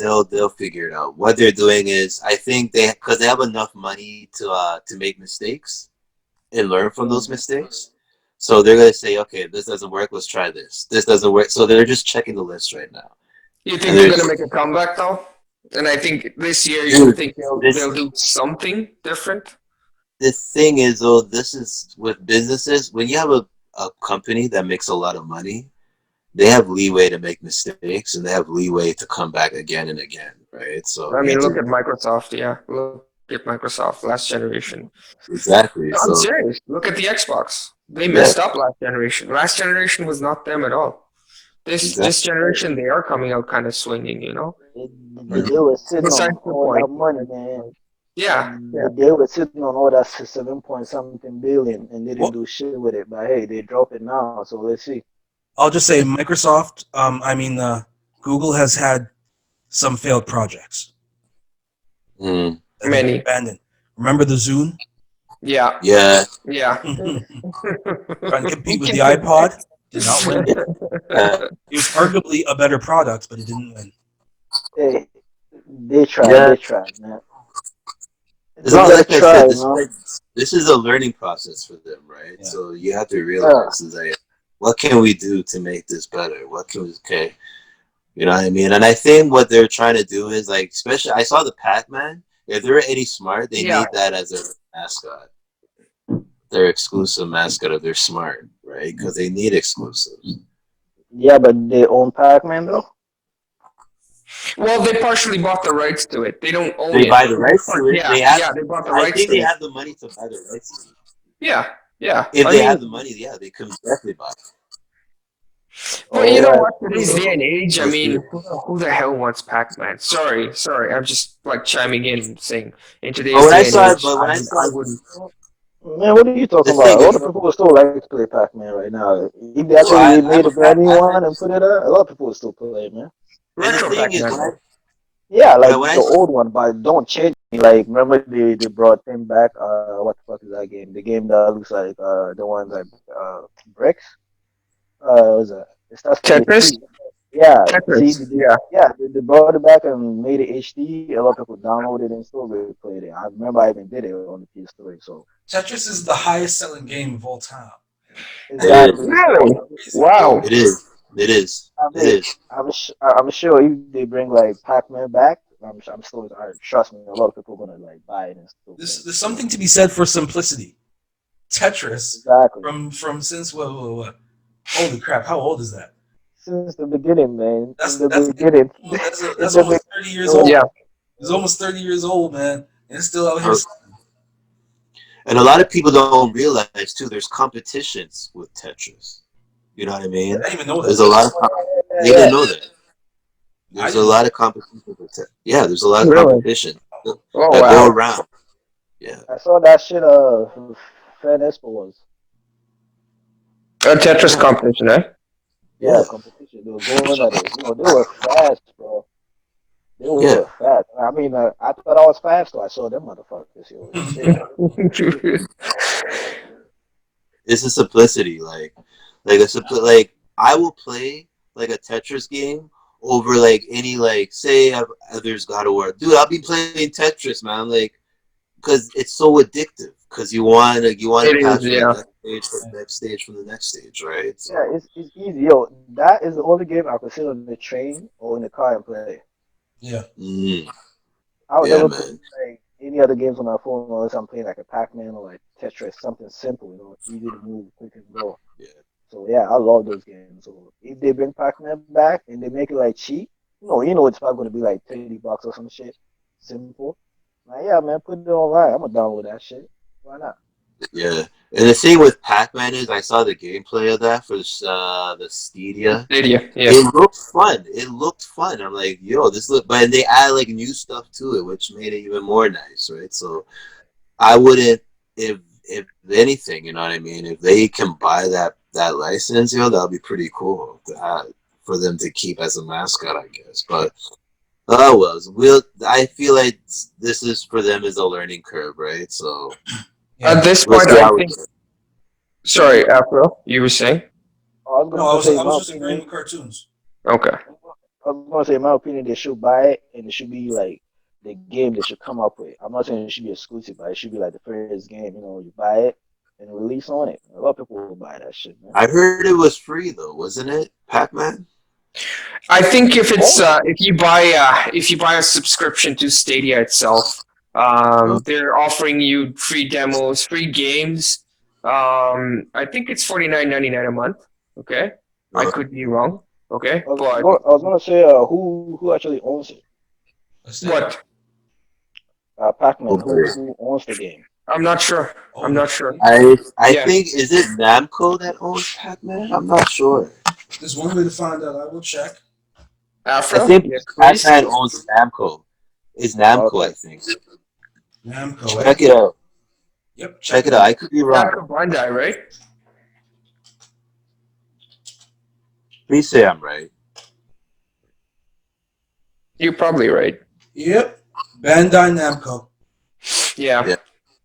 figure it out. What they're doing is, I think because they have enough money to make mistakes and learn from those mistakes. So they're gonna say, okay, this doesn't work. Let's try this. This doesn't work. So they're just checking the list right now.
You think they're gonna make a comeback though? And I think this year you think they'll do something different.
The thing is, though, this is with businesses. When you have a company that makes a lot of money, they have leeway to make mistakes and they have leeway to come back again and again, right? So
I mean, look at Microsoft. Yeah, look at Microsoft last generation.
Exactly.
I'm serious. Look at the Xbox. They messed up last generation. Last generation was not them at all. This generation, they are coming out kind of swinging,
They were sitting on all that money, man.
Yeah.
They were sitting on all that 7-point-something billion, and they didn't do shit with it. But hey, they drop it now, so let's see.
I'll just say Microsoft. Google has had some failed projects.
Many
abandoned. Remember the Zune?
Yeah.
Trying to compete with the iPod, did not win. It was arguably a better product, but it didn't win.
Hey, they tried, man.
It's not like I said, this is a learning process for them, right? Yeah. So you have to realize is like, what can we do to make this better? You know what I mean? And I think what they're trying to do is like, especially I saw the Pac-Man. If they're any smart, they need that as their mascot. Their exclusive mascot of their smart, right? Because they need exclusives.
Yeah, but they own Pac-Man though.
Well, they partially bought the rights to it. They don't own it.
They buy the rights to it.
They bought the rights.
I think they have the money to buy the rights to it.
Yeah.
If they have the money, they could definitely buy it.
But
Oh
you know
yeah.
what? Today's day and age, I mean, who the hell wants Pac-Man? Sorry. I'm just like chiming in, saying in
But
today's
when I
day and
saw it,
age,
but when I
I
saw
wouldn't.
Man, what are you talking
the
about?
thing
A lot
is,
of people would still like to play Pac-Man right now. If they
no,
actually
I'm
made
a
a brand
fan.
new
I've
one
been,
and put it out, a lot of people would still play it, man.
and the
Retro
thing is,
Pac-Man, though.
Yeah, like
when I
the old one, but don't change me. Like, remember they brought him back. What the fuck is that game? The game that looks like the ones like bricks. What was that? It starts with a
Tetris?
T. Yeah, see,
Tetris, yeah.
they brought it back and made it HD. A lot of people downloaded it and still replayed it. I remember I even did it on the PS3. So
Tetris is the highest selling game of all time.
it is,
exactly.
Really?
So
Crazy.
Wow.
it is, it is,
I
it
mean,
is.
I'm sure if they bring like Pac-Man back, I'm still trust me. A lot of people are gonna like buy it and still play
There's,
it.
there's something to be said for simplicity. Tetris
Exactly.
from since what? Holy crap! How old is that?
Since the beginning, man.
That's
From the
that's
beginning.
that's
The
almost 30 years
beginning.
old.
Yeah.
He's almost 30 years old, man, and it's still out here.
Uh, And a lot of people don't realize too. There's competitions with Tetris. You know what I
I
mean?
didn't even know
There's
that.
a lot of you
Yeah,
didn't know that.
I
There's a
didn't know
lot
that.
of competition with Yeah, there's a lot of
Really?
competition
Oh,
that go
wow.
around. Yeah,
I saw that shit. Fed Espo was.
A Tetris competition, eh?
Yeah,
yeah,
competition. They were going at it. They were fast, bro. They
yeah.
were fast. I mean, I thought I was fast, so I saw them motherfuckers. Yo, shit.
It's a simplicity, like I will play like a Tetris game over like any like say others God of War. Dude, I'll be playing Tetris, man. Like because it's so addictive. Because you want to
It is,
pass from the
yeah.
next stage, from the next stage, from the next stage, right?
Yeah,
So,
it's easy. Yo, that is the only game I could sit on the train or in the car and play.
Yeah,
I would
yeah,
never play
man.
like any other games on my phone unless I'm playing like a Pac-Man or like Tetris, something simple, easy to move, quick and go.
Yeah.
So yeah, I love those games. So if they bring Pac-Man back and they make it like cheap, it's probably gonna be like $30 or some shit, simple. Like yeah, man, put it online. I'm gonna download that shit. Why not?
Yeah, and the thing with Pac-Man is, I saw the gameplay of that for the Stadia.
Stadia, yeah.
It looked fun. It looked fun. I'm like, yo, this look, but they add like new stuff to it, which made it even more nice, right? So I wouldn't, if anything, you know what I mean. If they can buy that license, that'll be pretty cool to have, for them to keep as a mascot, I guess. But oh well, I feel like this is for them as a learning curve, right? So
At
yeah.
this
we'll
point,
see
I
how it
think.
goes.
Sorry, Afro, you were saying?
I was
No,
gonna say, in
I
my
was just agreeing
opinion,
with cartoons.
Okay.
they should buy it and it should be like the game they should come up with. I'm not saying it should be exclusive, but it should be like the first game. You buy it and release on it. A lot of people will buy that shit, man.
I heard it was free though, wasn't it? Pac-Man.
I think if it's
Oh,
if you buy a subscription to Stadia itself, they're offering you free demos, free games. I think it's $49.99 a month. Okay, I
Uh,
could be wrong. Okay,
I was,
but
I was gonna say, who actually owns it?
Let's say,
what?
Pac-Man.
okay.
Who owns the game?
I'm not sure. I'm
oh,
not sure.
I
Yeah,
think, is it Namco that owns Pac-Man? I'm not sure.
there's one way to find out. I will check.
I
Afro.
think
Yes, please.
Pac-Man owns Namco. It's Namco, I
Okay.
think.
Namco.
Check it out.
Yep,
Check it
checking
out.
it.
I could be wrong.
Namco Bandai, right?
Please say I'm right.
You're probably right.
Yep, Bandai Namco.
Yeah.
Yeah.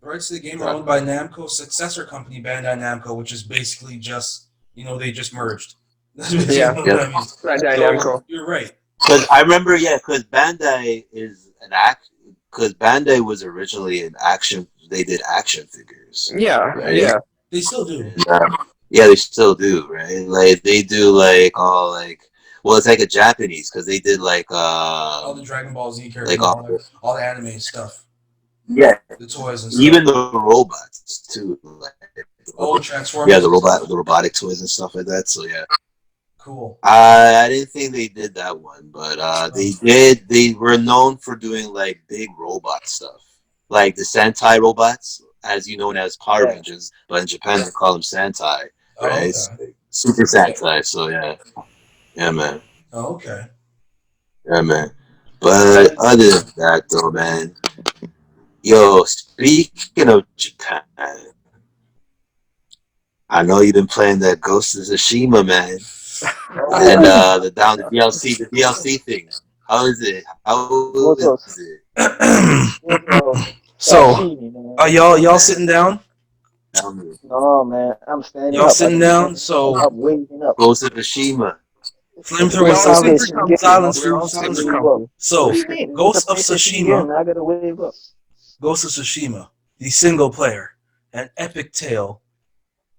The rights to the game are owned by Namco's successor company, Bandai Namco, which is basically just, they just merged. That's basically
Yeah.
what
Yeah.
I mean.
Bandai
So
Namco.
you're right.
Because I remember, because Bandai is an act. Because Bandai was originally an action. They did action figures,
Yeah.
right?
Yeah.
They still do.
Yeah, they still do, right? Like they do, like all like. Well, it's like a Japanese because they did like
All the Dragon Ball Z characters,
like
all the anime stuff,
yeah,
the toys and stuff.
even the robots too. Like,
Oh, Transformers.
yeah, the robotic toys and stuff like that. So yeah.
Cool.
I didn't think they did that one, but they did. They were known for doing like big robot stuff, like the Sentai robots, as you know as Power
Yeah.
Rangers, but in Japan they call them Sentai,
Oh,
right?
okay.
Super Sentai. So yeah, man.
Oh, okay.
Yeah, man. But other than that, though, man. Yo, speaking of Japan, I know you've been playing that Ghost of Tsushima, man, and the DLC thing. How is it? How
What's
is
up?
it?
What's up?
So,
Sashimi, man.
are y'all sitting down?
Tell me.
No, man. I'm standing
Y'all
up. I
sitting
just
down?
standing
So,
up, waiting up.
Ghost of Tsushima.
It's a
flamethrower
We're all
PC
super
silence,
game.
comfy.
silence,
We're all
silence.
super
Wave
comfy.
up.
So,
What do you mean? It's a
Ghost of
PlayStation
Tsushima,
game. I gotta wave up.
Ghost of Tsushima, the single player, an epic tale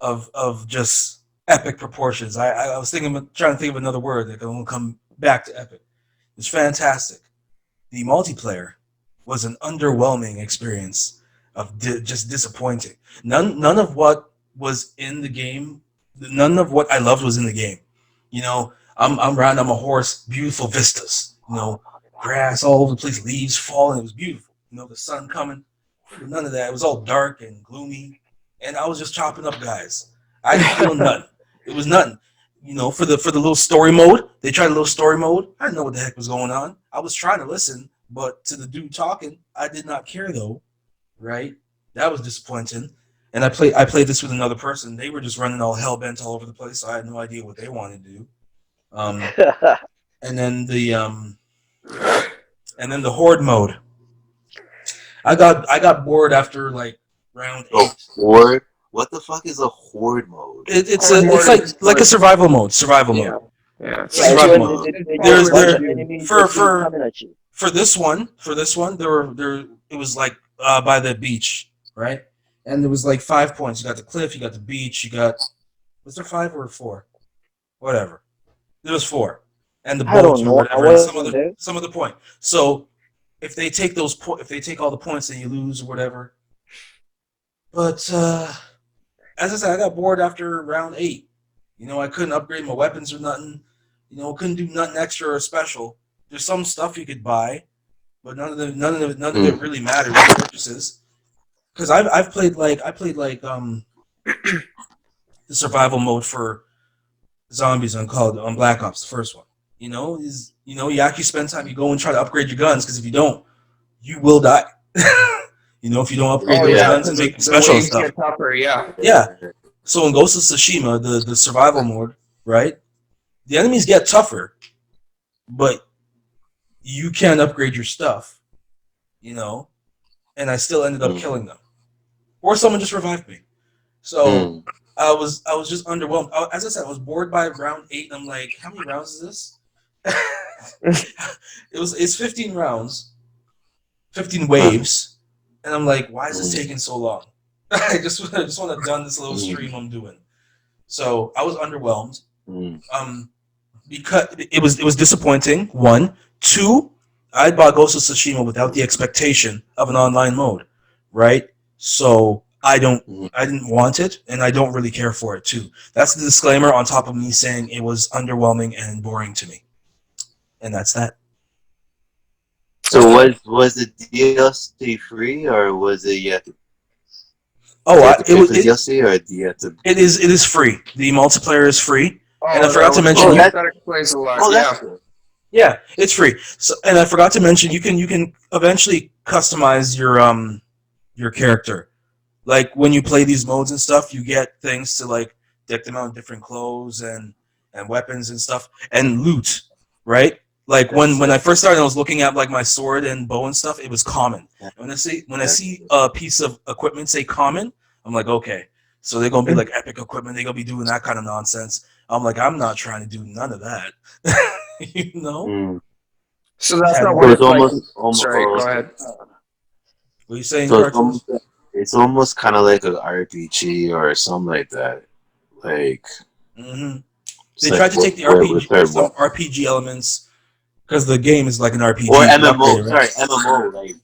of just epic proportions. I was trying to think of another word that will come back to epic. It's fantastic. The multiplayer was an underwhelming experience of just disappointing. None of what was in the game, none of what I loved was in the game. You know, I'm riding on a horse, beautiful vistas. You know, grass all over the place, leaves falling. It was beautiful. You know, the sun coming. None of that. It was all dark and gloomy, and I was just chopping up guys. I didn't feel nothing. It was nothing. You know, for the little story mode, they tried a little story mode. I didn't know what the heck was going on. I was trying to listen, but to the dude talking, I did not care though. Right? That was disappointing. And I played this with another person. They were just running all hell bent all over the place. So I had no idea what they wanted to do. Um, and then the horde mode. I got bored after like round
A
8.
horde? What the fuck is a horde mode?
It's like a survival mode. Survival
Yeah.
mode.
Yeah.
It's
Yeah, it's
survival
when
mode.
they
There's
just bunch
there
of enemies
for
just keep
for
coming at you.
for this one there it was like by the beach, right? And there was like 5 points. You got the cliff, you got the beach, you got, was there 5 or 4? Whatever. There was 4, and the
I
boats
don't
or
know. I
whatever, and
wasn't there.
some other point. So if they take if they take all the points, then you lose or whatever. But as I said, I got bored after round 8. You know, I couldn't upgrade my weapons or nothing. You know, couldn't do nothing extra or special. There's some stuff you could buy, but none of it really mattered with purchases. Because I played like the survival mode for zombies on Black Ops, the first one. You actually spend time. You go and try to upgrade your guns because if you don't, you will die. You know, if you don't upgrade
Oh
those
yeah,
guns and
because
make
the
special
waves
stuff.
get tougher. Yeah.
Yeah. So in Ghost of Tsushima, the survival mode, right? The enemies get tougher, but you can't upgrade your stuff, you know, and I still ended up killing them. Or someone just revived me. So I was just underwhelmed. As I said, I was bored by round 8, and I'm like, how many rounds is this? It's 15 rounds, 15 waves, and I'm like, why is this taking so long? I just want to done this little stream I'm doing. So I was underwhelmed. Because it was disappointing. 1, 2, I bought Ghost of Tsushima without the expectation of an online mode, right? So I didn't want it, and I don't really care for it too. That's the disclaimer on top of me saying it was underwhelming and boring to me, and that's that.
So was the DLC free or was it you have to pay for the DLC or do you have to?
It is free. The multiplayer is free.
Oh,
And I forgot to mention
that explains a lot. Yeah.
Yeah, it's free. So, and I forgot to mention you can eventually customize your character. Like when you play these modes and stuff, you get things to like deck them out in different clothes and weapons and stuff and loot, right? Like when I first started, I was looking at like my sword and bow and stuff. It was common. When I see a piece of equipment say common, I'm like, okay, so they're gonna be like epic equipment. They're gonna be doing that kind of nonsense. I'm like, I'm not trying to do none of that. You know.
So that's not
So
what
it's
it's like.
almost.
Sorry, go ahead.
What are you saying,
So
Cartoons?
it's almost kind of like an RPG or something like that. Like
They tried to take the RPG elements because the game is like an RPG
or MMO.
right?
Sorry, MMO. Like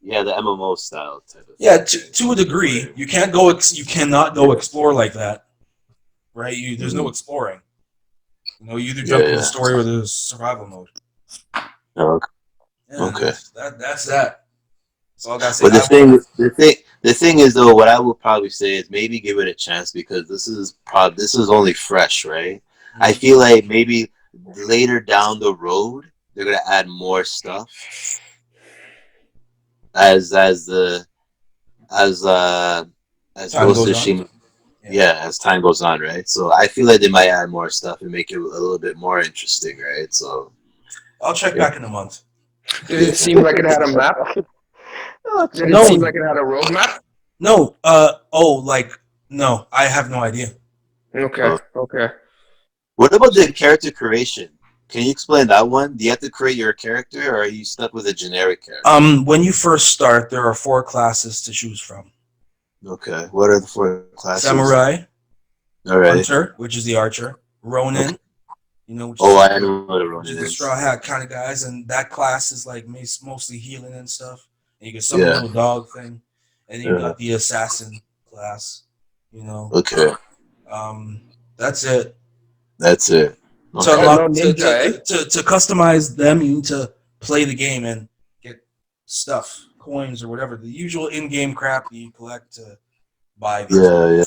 the MMO style type of.
Yeah, to a degree, you cannot go explore like that, right? There's no exploring. You know, you either jump in the story or the survival mode.
Oh,
Yeah,
okay.
That's that. So I gotta say,
But the thing is though, what I would probably say is maybe give it a chance because this is only fresh, right? I feel like maybe later down the road they're gonna add more stuff as the as
time
Ghost
goes
of
on.
Tsushima,
Yeah.
yeah, as time goes on, right? So I feel like they might add more stuff and make it a little bit more interesting, right? So
I'll check
yeah.
back in a month.
Did it seem like it had a map? Did it
No.
seem like it had a roadmap?
No. No. I have no idea.
Okay. Okay.
What about the character creation? Can you explain that one? Do you have to create your character, or are you stuck with a generic character?
When you first start, there are 4 classes to choose from.
Okay, what are the 4 classes?
Samurai,
All right.
Hunter, which is the archer, Ronin,
Okay.
which
Oh,
is,
I know what a
which
Ronin
is the
is.
straw hat kind of guys, and that class is like mostly healing and stuff. And you get some little dog thing, and then you got the assassin class.
Okay,
That's it.
that's it.
To
Okay.
unlock
No ninja, eh?
to customize them, you need to play the game and get stuff, coins or whatever, the usual in-game crap you collect to buy these.
Yeah.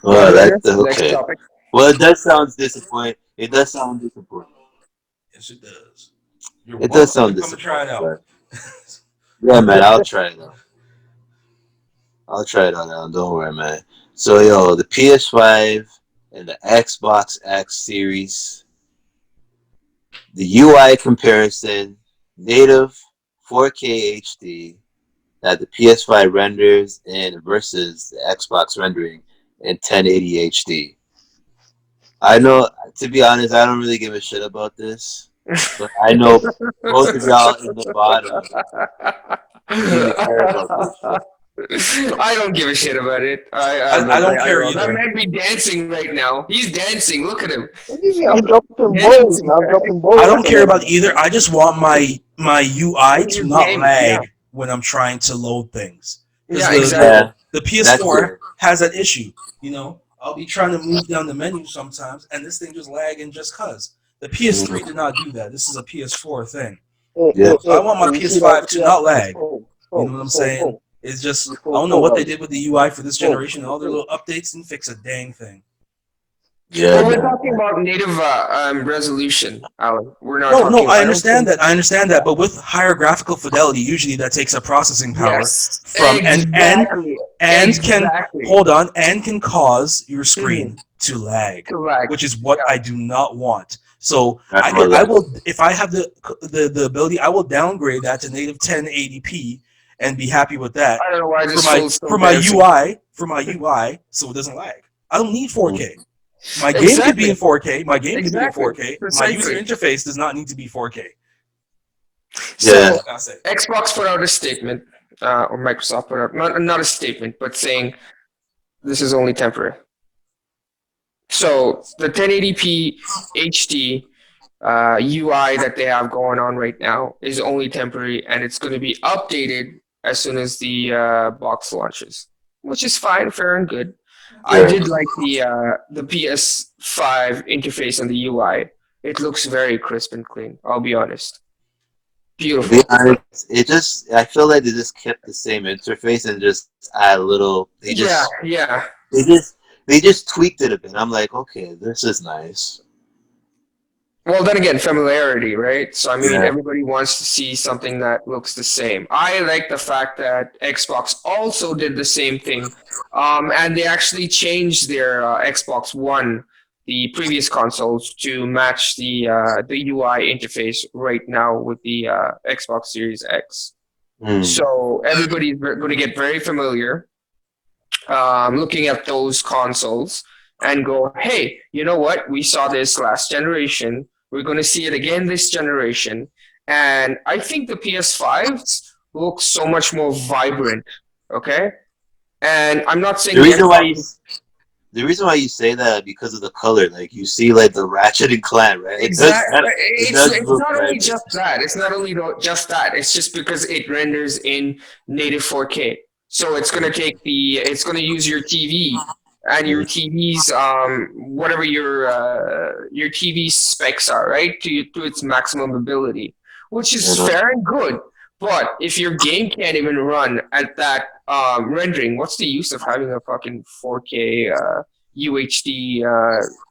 Well,
Well,
next
okay.
topic.
Well, it does sound disappointing. It does sound disappointing.
Yes, it does. You're
It
welcome
does sound
to come and try it
disappointing.
out.
But yeah, man, I'll try it out. I'll try it out. Don't worry, man. So, yo, the PS5 and the Xbox X Series, the UI comparison, native 4K HD that the PS5 renders in versus the Xbox rendering in 1080 HD. I know, to be honest, I don't really give a shit about this, but I know both of y'all in the bottom really care about this shit.
I don't give a shit about it.
I don't care
That
either.
man be dancing right now. He's dancing. Look at him.
I'm dropping balls. I'm dropping balls.
I don't care about either. I just want my UI to not
Game,
lag
yeah.
when I'm trying to load things. 'Cause
Yeah,
the,
exactly.
the
That's
PS4
it.
has that issue. I'll be trying to move down the menu sometimes, and this thing just lagging just cause. The PS3 did not do that. This is a PS4 thing.
Yeah.
So I want my PS5 to not lag.
You
You know what I'm saying? It's just I don't know what they did with the UI for this generation. All their little updates didn't fix a dang thing.
Yeah,
Well, we're
man.
talking about native resolution, Alan. We're not
No,
talking
no,
about
I understand that. I understand that. But with higher graphical fidelity, usually that takes up processing power
Yes,
from
exactly.
and can
Exactly.
hold on and can cause your screen to lag,
To lag.
which is what I do not want. So
That's
I will, if I have the ability, I will downgrade that to native 1080p and be happy with that
I don't know why this
for my
fool's so
for my
dancing.
UI so it doesn't lag. I don't need 4K. My game could be in 4K. My game could be in
Exactly.
4K. My
Precisely.
user interface does not need to be 4K.
So
Yeah.
I'll say.
Xbox put out a statement, or Microsoft put out not a statement, but saying this is only temporary. So the 1080p HD UI that they have going on right now is only temporary, and it's going to be updated as soon as the box launches, which is fine, fair and good. I did like the PS5 interface and the UI. It looks very crisp and clean. I'll be honest.
To
Beautiful.
be honest, I feel like they just kept the same interface and just add a little. They just tweaked it a bit. I'm like, okay, this is nice.
Well, then again, familiarity, right? So, I mean,
Yeah.
everybody wants to see something that looks the same. I like the fact that Xbox also did the same thing, and they actually changed their Xbox One, the previous consoles, to match the UI interface right now with the Xbox Series X. So everybody's going to get very familiar looking at those consoles and go, hey, you know what? We saw this last generation. We're going to see it again this generation. And I think the PS5s look so much more vibrant, okay? And I'm not saying
The reason why you say that because of the color, like you see like the Ratchet and Clank, right?
Exactly.
It does
It's
look
not only
nice.
just that. It's not only just that. It's just because it renders in native 4K. So it's going to use your TV and your TV's whatever your TV specs are, right, to its maximum ability, which is fair and good. But if your game can't even run at that rendering, what's the use of having a fucking 4K UHD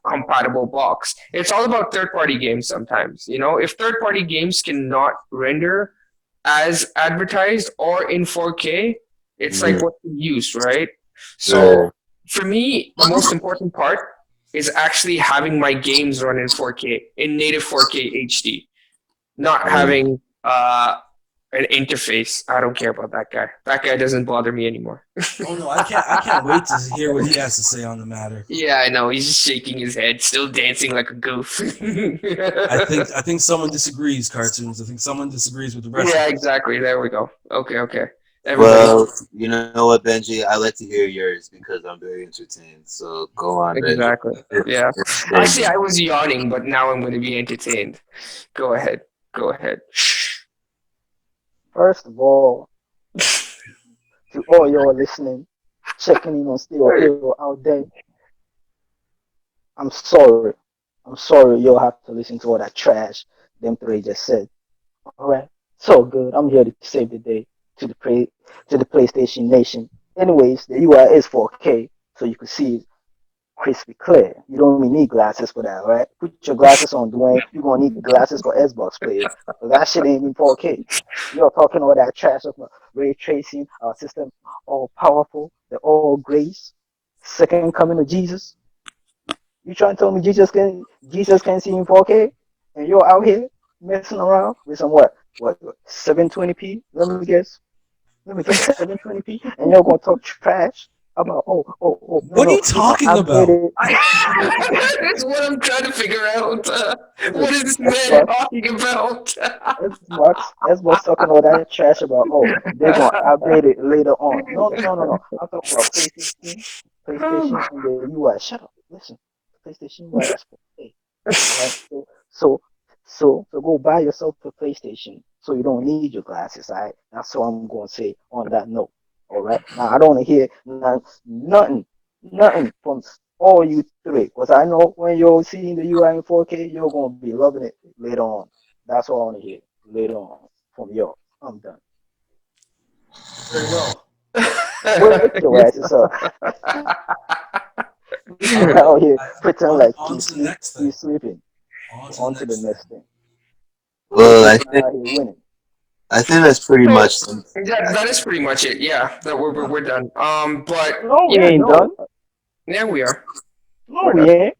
compatible box? It's all about third-party games sometimes. You know, if third-party games cannot render as advertised or in 4K, it's like
Mhm.
what's the use, right?
Right.
So for me, the most important part is actually having my games run in 4K, in native 4K HD, not having an interface. I don't care about that guy. That guy doesn't bother me anymore.
Oh no, I can't wait to hear what he has to say on the matter.
Yeah, I know. He's just shaking his head, still dancing like a goof.
I think someone disagrees, cartoons. I think someone disagrees with the rest
Yeah,
of us.
exactly. There we go. Okay. Everybody.
Well, you know what, Benji? I like to hear yours because I'm very entertained. So go on, Benji.
Exactly. Yeah.
It's
Actually,
Benji.
I was yawning, but now I'm going to be entertained. Go ahead. Go ahead.
First of all, to all y'all listening, checking in on Still Ill out there, I'm sorry. I'm sorry you'll have to listen to all that trash them three just said. Alright? So good. I'm here to save the day to to the PlayStation Nation. Anyways, the UI is 4K, so you can see it crispy clear. You don't even need glasses for that, right? Put your glasses on, Dwayne. You're gonna need glasses for Xbox players. But that shit ain't in 4K. You're talking all that trash about ray tracing, our system all powerful, the all grace, second coming of Jesus. You trying to tell me Jesus can see in 4K, and you're out here messing around with some what 720p? Let me guess 720p, and you're gonna talk trash about
What are you talking about?
That's what I'm trying to figure out. What is this man talking about?
Xbox talking all that trash about they're gonna update it later on. No. I'm talking about PlayStation and the UI. Shut up. Listen, PlayStation UI is 4K. Alright, so go buy yourself a PlayStation so you don't need your glasses. Alright, that's all I'm gonna say on that note. Alright, now I don't want to hear nothing from all you three, because I know when you're seeing the UI in 4K, you're gonna be loving it later on. That's all I want to hear later on from y'all. I'm done.
Very well.
Wake your asses up.
All
Out
right.
here pretend like
On to the next thing.
he's sleeping.
On
On to the next thing.
Well,
Out here winning.
I think that's pretty much.
That is pretty much it. Yeah, that we're done. But
No, we
yeah,
ain't
no,
done.
yeah, we are.
No,
We're
we
done.
ain't.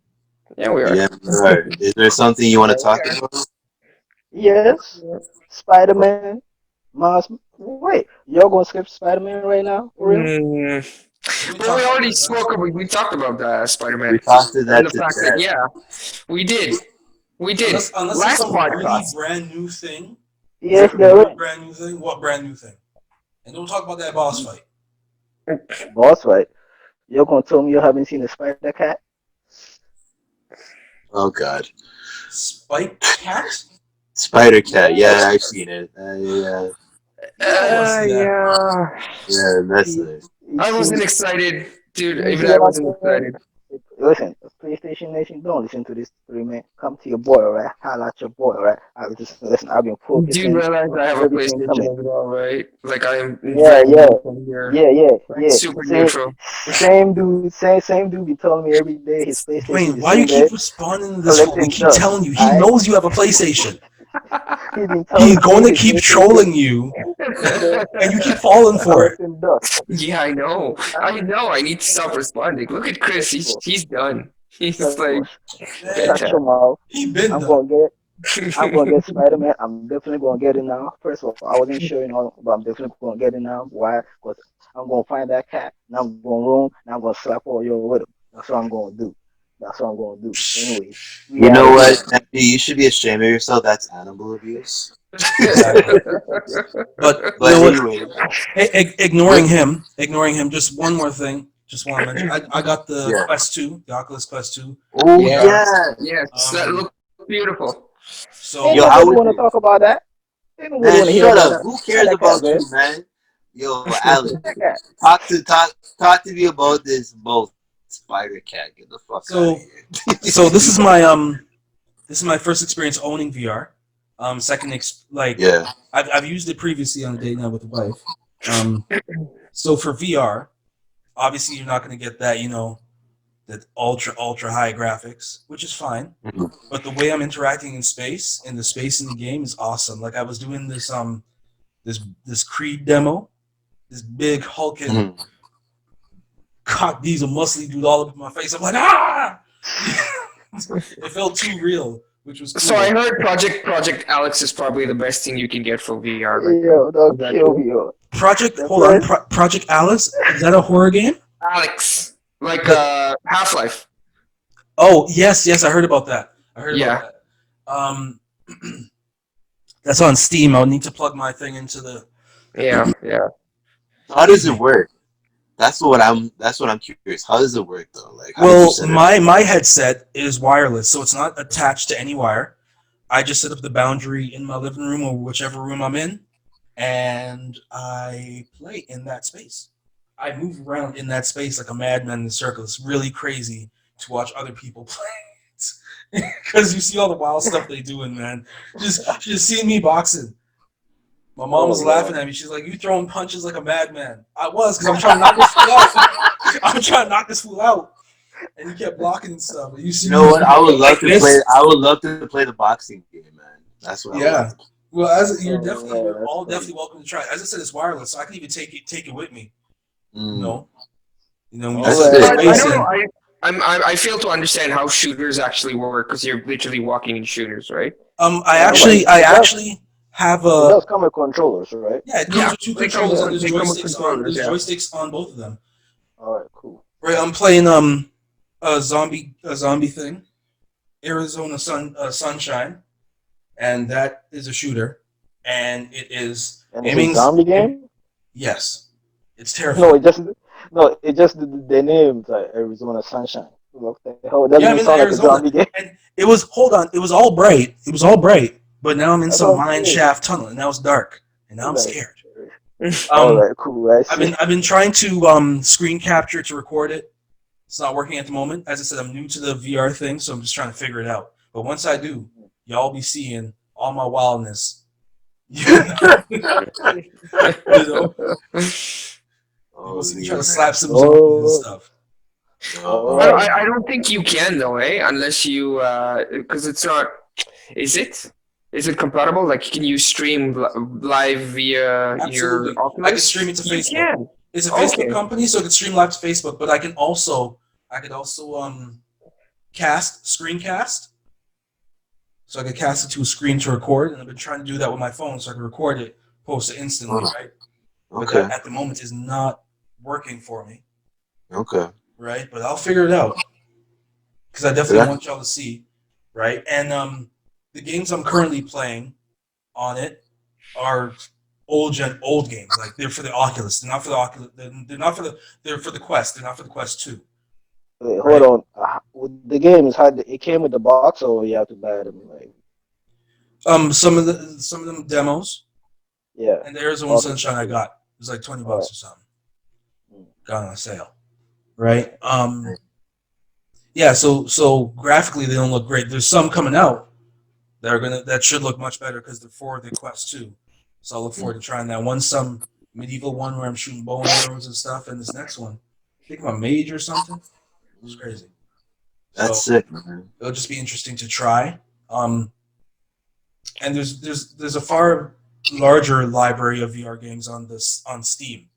Yeah, we are.
Yeah, right. Is there something you want to talk about?
Yes. Spider Man. Miles. Wait, y'all gonna skip Spider Man right now? For real?
But we already spoke. We talked about Spider-Man
We talked to
and
that
the
to
fact that
death.
we did. We did.
Unless there's
Last
some really
podcast.
brand new thing.
Yes,
Really
there is.
brand new thing. What brand new thing? And don't talk about that boss fight.
Boss fight. You're gonna tell me you haven't seen a Spider Cat?
Oh God,
Spike Cat?
Spider Cat. Yeah, I've seen it. Yeah,
Yeah.
yeah, that's
You,
it.
you
I wasn't
see,
excited, dude.
you
Even
see
I
what I'm
wasn't
saying?
excited.
Listen, PlayStation Nation, don't listen to this three man. Come to your boy, alright? Holla at your boy, alright? I was just listen. I've been
Do you
focusing
realize
on
I have a
everything
PlayStation
coming.
as well, right? Like I am
Yeah,
very
yeah,
neutral here. Like super neutral.
Same dude, same dude be telling me every day his PlayStation
Dwayne,
is
why you
sitting there
keep responding to this fool? We
collecting
keep
dust.
telling you. He
Alright?
knows you have a PlayStation.
He's been telling
He's going
me
to
his
keep
PlayStation
trolling you,
is there
and you keep falling for it.
collecting dust.
Yeah, I know. I know. I need to stop responding. Look at Chris. He's done. He's like
Shut your mouth.
He been
I'm
done.
gonna get Spider Man. I'm definitely gonna get it now. First of all, I wasn't sure, but I'm definitely gonna get it now. Why? Because I'm gonna find that cat, and I'm gonna roam, and I'm gonna slap all your with him. That's what I'm gonna do. That's what I'm gonna do. Anyways,
You know what? Andy, you should be ashamed of yourself. That's animal abuse.
Exactly. But you
But
know what?
anyway,
Ignoring him. Just one more thing. Just want to mention. I got the
Yeah.
Quest 2, the Oculus Quest 2.
oh
Yeah.
yeah,
Yes, that looks beautiful.
So
Ain't
Yo, how
nobody
was
wanna
it?
talk about that. Ain't nobody
Man,
wanna hear
shut
about
up.
that.
Who
Find
cares
that cat,
about
man.
you, man? Yo, Alex,
That cat.
talk to me about this both Spider Cat. Get the fuck out
So
of here.
so this is my first experience owning VR. Second, like
Yeah.
I've used it previously on a date night with the wife. So for VR, obviously you're not going to get that, that ultra high graphics, which is fine.
Mhm.
But the way I'm interacting in space and the space in the game is awesome. Like I was doing this Creed demo, this big hulking
Mhm.
cock diesel muscly dude all up in my face. I'm like, ah! It felt too real, which was cool.
So I heard Project Alex is probably the best thing you can get for VR right now.
Yo, don't
Is that
kill
true?
me, yo.
Project Alice, is that a horror game?
Alex, like
The-
Half-Life.
Oh yes, I heard about that.
Yeah.
That's on Steam. I'll need to plug my thing into the.
Yeah.
How does it work? That's what I'm curious. How does it work though? Like, how did you
Well,
set it
my headset is wireless, so it's not attached to any wire. I just set up the boundary in my living room or whichever room I'm in, and I play in that space. I move around in that space like a madman in a circle. It's really crazy to watch other people play because you see all the wild stuff they doing, man. Just seeing me boxing. My mom was laughing at me. She's like, "You throwing punches like a madman." I was, because I'm trying to knock this fool out. I'm trying to knock this fool out, and he kept blocking and stuff. You see,
You know what? I would love to
this?
play. I would love to play the boxing game, man. That's what. I would
Yeah.
love to play.
Well, as you're
Oh,
definitely,
yeah,
you're
that's
all
funny.
definitely welcome to try. As I said, it's wireless, so I can even take it with me.
Mm.
You know, when you
That's
set
sick.
the
I
space
don't
in.
know. I fail to understand how shooters actually work because you're literally walking in shooters, right?
I actually have
It
a.
does come with controllers, right?
Yeah, it comes
Yeah,
with two
they come
controllers
with-
and
they come with controllers, yeah.
there's joysticks on both of them.
All right, cool.
Right, I'm playing a zombie thing, Arizona Sunshine, and that is a shooter, and it is
And it's
aiming.
a zombie game?
Yes, it's
No,
terrifying.
it just the name's like Arizona Sunshine. What the hell? It doesn't
Yeah, I'm
even
in
sound like a
Arizona,
zombie game.
and it was it was all bright. It was all bright, but now I'm in
That's
some
all
mine
cool.
shaft tunnel, and now it's dark, and now I'm
Right.
scared.
All right, cool. I see.
I've been trying to screen capture to record it. It's not working at the moment. As I said, I'm new to the VR thing, so I'm just trying to figure it out. But once I do, y'all be seeing all my wildness. You know? People see me trying to slap some zombies and stuff.
All
Oh,
right.
I don't think you can though, unless you because it's not. Is it? Is it compatible? Like, can you stream live via
Absolutely.
your Oculus?
I can stream it to
You
Facebook.
can.
It's a
Okay.
Facebook company, so I can stream live to Facebook. But I could also screencast. So I could cast it to a screen to record, and I've been trying to do that with my phone, so I can record it, post it instantly,
Oh.
right? But
okay.
that at the moment is not working for me,
Okay.
right? But I'll figure it out because I definitely want y'all to see, right? And the games I'm currently playing on it are old games. Like they're for the Oculus. They're not for the Oculus. They're for the Quest. They're not for the Quest 2.
Wait, hold on. The game is hard. It came with the box, or you have to buy them. Like,
Some of them demos,
yeah.
and the Arizona
Okay.
Sunshine I got. It was like $20 or something.
Mm.
Got on sale, right? Yeah. So graphically they don't look great. There's some coming out that should look much better because they're for the Quest 2. So I'll look forward to trying that. One's some medieval one where I'm shooting bow and arrows and stuff, and this next one, I think I'm a mage or something. It was crazy.
That's
So
sick, man.
it'll just be interesting to try. And there's a far larger library of VR games on Steam.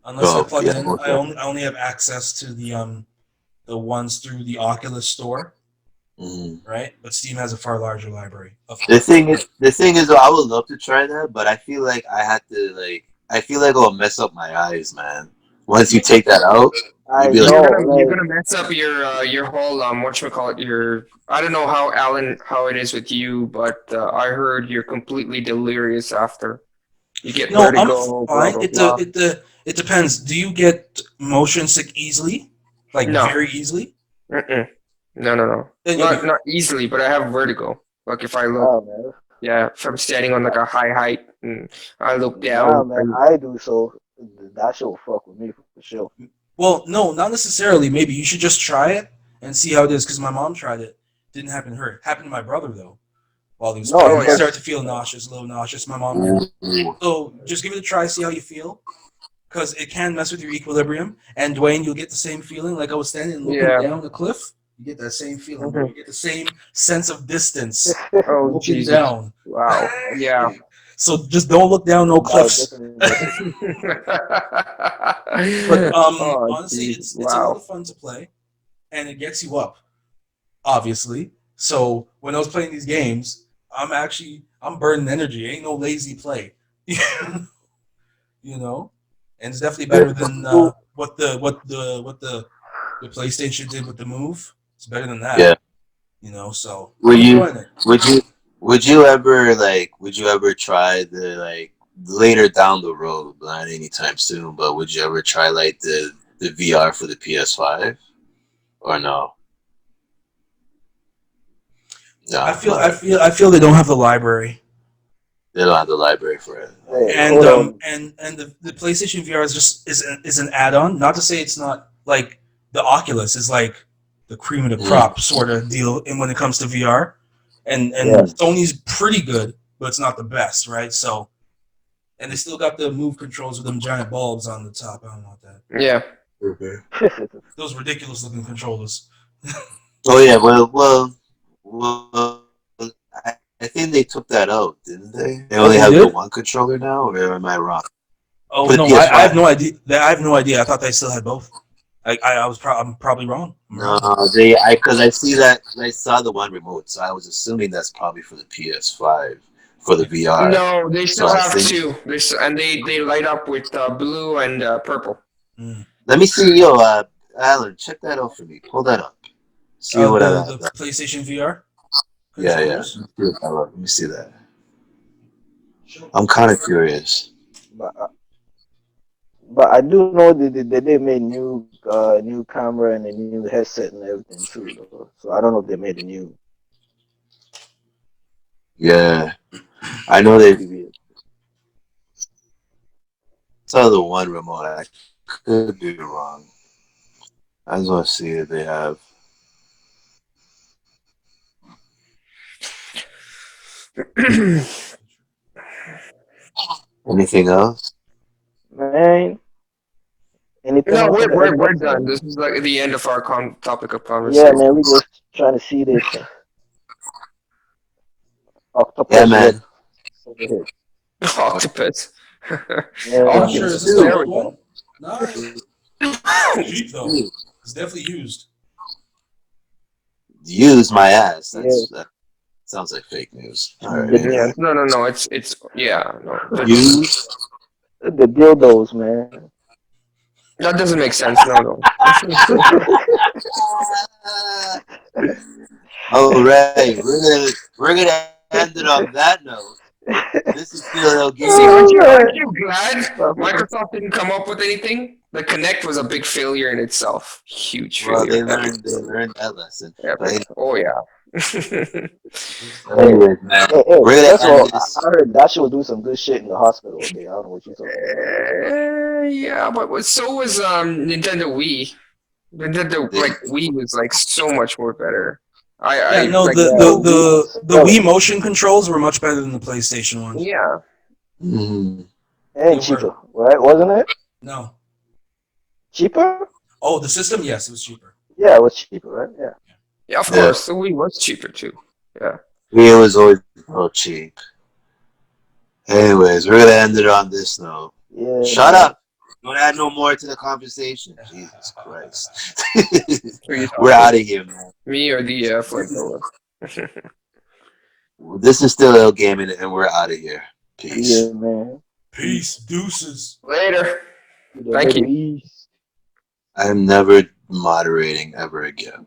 Unless I plug it in,
okay.
I only have access to the ones through the Oculus Store,
Mhm.
right? But Steam has a far larger library.
The thing is, though, I would love to try that, but I feel like I feel like it'll mess up my eyes, man. Once you take that out,
I
You'd be like-
know.
You're
Like,
gonna mess up your whole whatchamacallit, your I don't know how Alan how it is with you, but I heard you're completely delirious after. You get
No,
vertigo.
I'm
blah,
fine.
blah, blah.
It depends. Do you get motion sick easily? Like
No.
very easily?
Mm-mm. No.
Then you'll be
Not easily, but I have vertigo. Like if I look,
oh man,
if I'm standing on like a high height and I look
yeah,
down.
man. I do so. That shit will fuck with me for sure.
Well, no, not necessarily. Maybe you should just try it and see how it is. Because my mom tried it, didn't happen to her. It happened to my brother though. while he was
No,
playing.
Oh
He
yeah.
started to feel nauseous, a little nauseous. My mom. So just give it a try, see how you feel, because it can mess with your equilibrium. And Dwayne, you'll get the same feeling. Like I was standing and looking
Yeah.
down the cliff. You get that same feeling.
Mhm.
You get the same sense of distance
Oh
looking
Jesus.
down.
Wow. Yeah.
So just don't look down no
that was
cliffs.
definitely interesting.
But
Oh,
honestly,
geez.
it's a lot
Wow.
of fun to play, and it gets you up, obviously. So when I was playing these games, I'm burning energy. Ain't no lazy play, you know. And it's definitely better than
So,
the PlayStation did with the Move. It's better than
Yeah.
that, So
Were
I'm
you
enjoying it.
would you ever try the like later down the road, not anytime soon, but would you ever try like the VR for the PS5 or no? No,
I feel they don't have the library.
they don't have the library for it.
wait,
And
hold on.
the PlayStation VR is an add-on. Not to say it's not like the Oculus is like the cream of the crop sort of deal in when it comes to VR. And
Yeah.
Sony's pretty good, but it's not the best, right? So and they still got the Move controls with them giant bulbs on the top. I don't want that.
Yeah.
Those ridiculous looking controllers.
Oh yeah, well, I think they took that out, didn't they? They only
they
have the
did?
one controller now, or am I wrong?
Oh
For the
no,
PS5.
I have no idea. I have no idea. I thought they still had both. I'm probably wrong.
No, because I saw the one remote, so I was assuming that's probably for the PS5 for the VR.
No, they
So
still
I
have
think
two. And they light up with blue and purple.
Mm.
let me see, Alan, check that out for me. Pull that up. See what I
The PlayStation VR
Yeah.
controllers.
Let me see that. I'm kind of curious.
but, but I do know that they made new camera and a new headset and everything too, though. So I don't know if they made a new
Yeah, I know they
TV.
saw the one remote. I could be wrong. I just want to see if they have. Anything else?
Man, anything
No,
else on the
we're
Xbox
done.
side?
This is like the end of our topic of
Yeah,
conversation.
man, we just trying to see this
Yeah,
octopus
man.
red over here.
Octopus.
Yeah,
I'm not sure.
Oculus.
Is this still
There
a
we go.
one? Nice. Cheap though. It's definitely used.
Use my ass.
yeah.
That sounds like fake news. All right.
The,
Yeah. No. It's yeah. No.
Use.
the dildos, man.
That doesn't make sense. No.
All right. We're gonna end it on that note. This is still
See,
game.
aren't
Oh,
you glad
man.
Microsoft didn't come up with anything? The Kinect was a big failure in itself. Huge
Well,
failure.
they learned that lesson.
Epic. Oh yeah.
Anyways, man,
Hey,
we're
first of
gonna
all,
end this.
I heard that shit was doing some good shit in the hospital. Okay, I don't know what you're talking about.
Yeah, but so was Nintendo Wii. Nintendo like Wii was like so much more better.
Yeah,
I
no,
like
Yeah,
the Wii motion controls were much better than the PlayStation ones.
yeah.
Mhm.
and
They
cheaper,
were.
right? Wasn't it
No.
cheaper?
Oh, the system? Yes, it was cheaper.
Yeah, it was cheaper, right? Yeah.
Yeah, of
Yeah.
course. The Wii was cheaper too. Yeah.
It was always real cheap. Anyways, we're gonna end it on this note.
Yeah.
Shut
man.
up. Don't add no more to the conversation. Jesus Christ.
Who you talking
We're
to?
out of here, man.
Me or the flamethrower?
This is still Ill Gaming, and we're out of here. Peace.
Yeah, man.
Peace, deuces.
Later.
To the
Thank
Middle
you.
East.
I'm never moderating ever again.